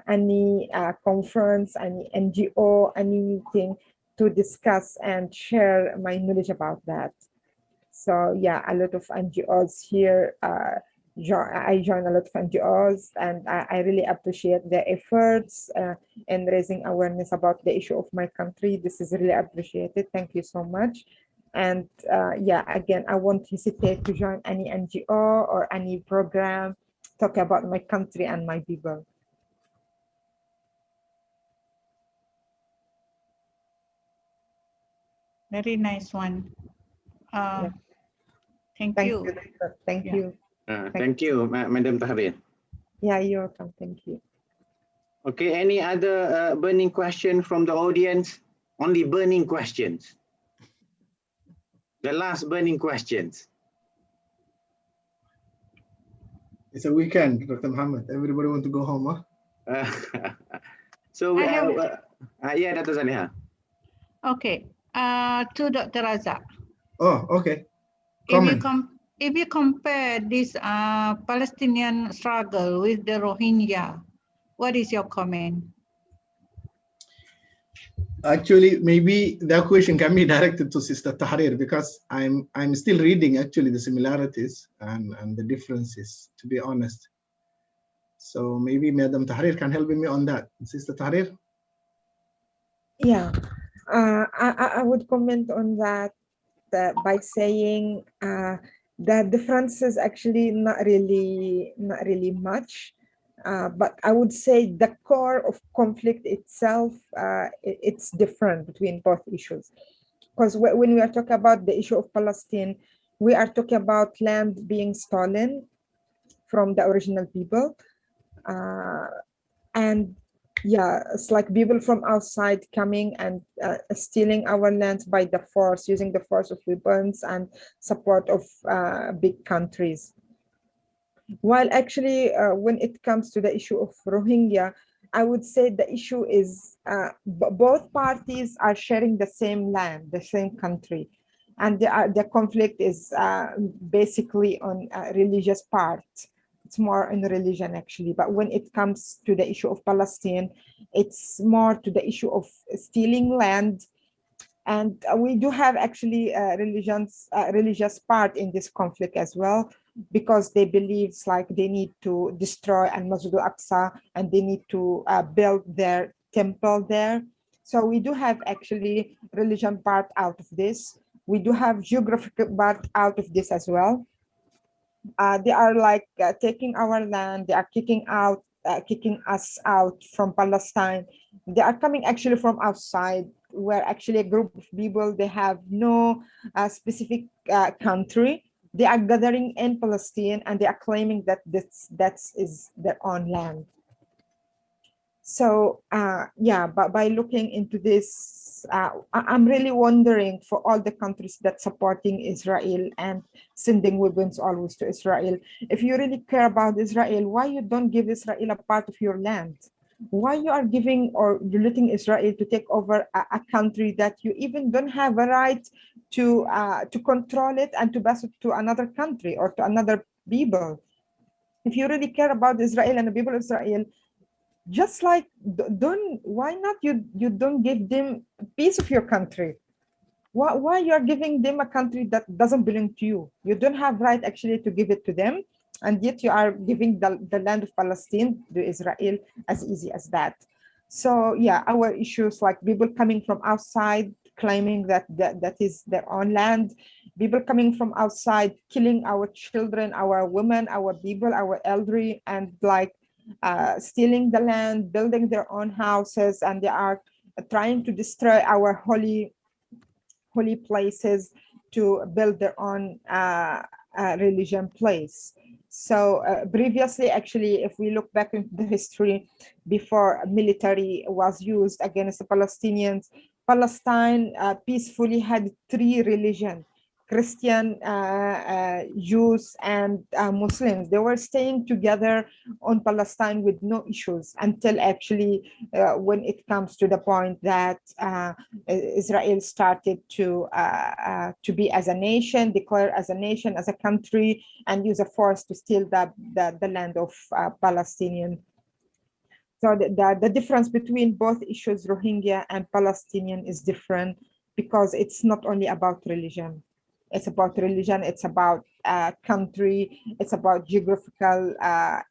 any conference, any NGO, any meeting to discuss and share my knowledge about that. So yeah, a lot of NGOs here, I join a lot of NGOs, and I really appreciate their efforts in raising awareness about the issue of my country. This is really appreciated. Thank you so much. And again, I won't hesitate to join any NGO or any program talk about my country and my people. Very nice one. Yeah. Thank you. Thank you. Thank you, Madam Tahrir. Yeah, you're welcome. Thank you. Okay, any other burning question from the audience? Only burning questions. The last burning questions. It's a weekend, Dr. Muhammad. Everybody want to go home, huh? So yeah, Dr. Zaliha. Okay, to Dr. Razak. Oh, okay. Comment. If you compare this Palestinian struggle with the Rohingya, what is your comment? Actually, maybe that question can be directed to Sister Tahrir, because I'm still reading actually the similarities and the differences, to be honest. So maybe Madam Tahrir can help me on that. Sister Tahrir? Yeah, I would comment on that by saying the difference is actually not really much. But I would say the core of conflict itself, it's different between both issues. Because when we are talking about the issue of Palestine, we are talking about land being stolen from the original people. And yeah, it's like people from outside coming and stealing our lands by the force, using the force of weapons and support of big countries. While actually, when it comes to the issue of Rohingya, I would say the issue is both parties are sharing the same land, the same country. And the conflict is basically on a religious part. It's more in religion actually. But when it comes to the issue of Palestine, it's more to the issue of stealing land. And we do have actually religious part in this conflict as well, because they believe it's like they need to destroy Al-Masjid al-Aqsa and they need to build their temple there. So we do have actually religion part out of this. We do have geographical part out of this as well. They are like taking our land. They are kicking us out from Palestine. They are coming actually from outside, where actually a group of people, they have no specific country. They are gathering in Palestine and they are claiming that that is their own land. So yeah, but by looking into this, I'm really wondering for all the countries that supporting Israel and sending weapons always to Israel. If you really care about Israel, why you don't give Israel a part of your land? Why you are giving or you're letting Israel to take over a country that you even don't have a right to control it and to pass it to another country or to another people? If you really care about Israel and the people of Israel, just like why not you don't give them a piece of your country? Why you are giving them a country that doesn't belong to you? You don't have right actually to give it to them, and yet you are giving the land of Palestine to Israel as easy as that. So yeah, our issues like people coming from outside claiming that is their own land, people coming from outside killing our children, our women, our people, our elderly, and like stealing the land, building their own houses, and they are trying to destroy our holy places to build their own religion place. So previously, actually, if we look back into the history, before military was used against the Palestinians, Palestine peacefully had 3 religions: Christian, Jews, and Muslims. They were staying together on Palestine with no issues until actually when it comes to the point that Israel started to be as a nation, declare as a nation, as a country, and use a force to steal the land of Palestinian. So the difference between both issues, Rohingya and Palestinian, is different because it's not only about religion. It's about religion, it's about country, it's about geographical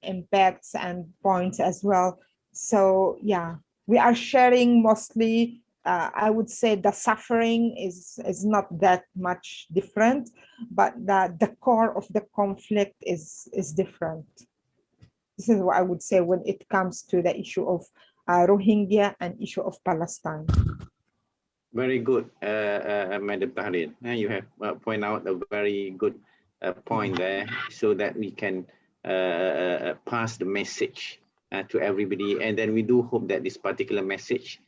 impacts and points as well. So yeah, we are sharing mostly, I would say the suffering is not that much different, but the core of the conflict is different. This is what I would say when it comes to the issue of Rohingya and issue of Palestine. Very good, Madam Tahrir. You have pointed out a very good point there, so that we can pass the message to everybody, and then we do hope that this particular message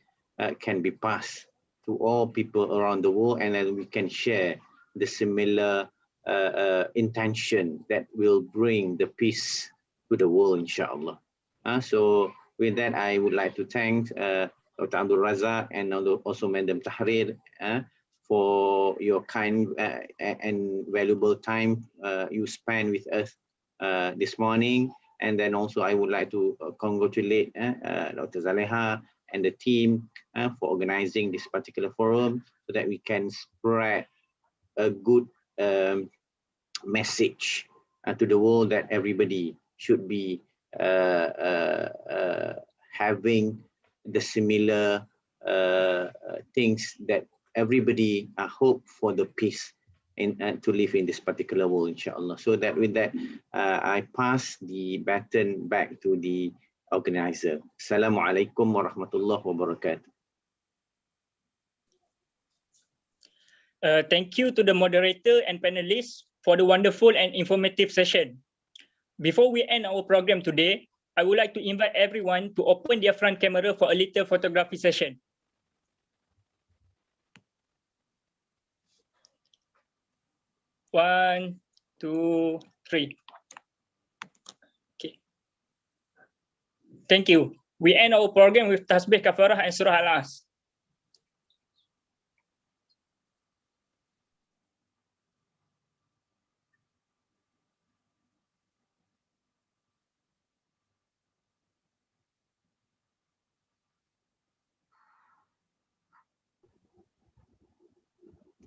can be passed to all people around the world, and then we can share the similar intention that will bring the peace to the world, inshallah. So with that, I would like to thank Dr. Abdul Razak and also Madam Tahrir for your kind and valuable time you spent with us this morning. And then also I would like to congratulate Dr. Zaleha and the team for organizing this particular forum, so that we can spread a good message to the world that everybody should be having the similar things, that everybody hope for the peace and to live in this particular world, inshallah. So that with that, I pass the baton back to the organizer. Assalamu alaikum wa rahmatullahi wa barakatuh. Thank you to the moderator and panelists for the wonderful and informative session. Before we end our program today, I would like to invite everyone to open their front camera for a little photography session. One, two, three. Okay. Thank you. We end our program with Tasbih Kafarah and Surah Al-As.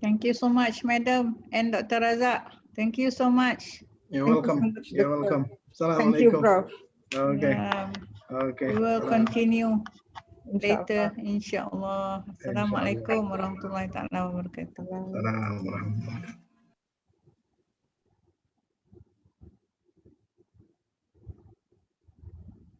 Thank you so much, Madam and Dr. Razak. Thank you so much. You're Thank you so welcome. much, You're Dr. welcome. Thank you, Assalamualaikum. Prof. Okay. We Okay. will continue later, Inshallah. insyaAllah. Assalamualaikum warahmatullahi taala wabarakatuh. Assalamualaikum.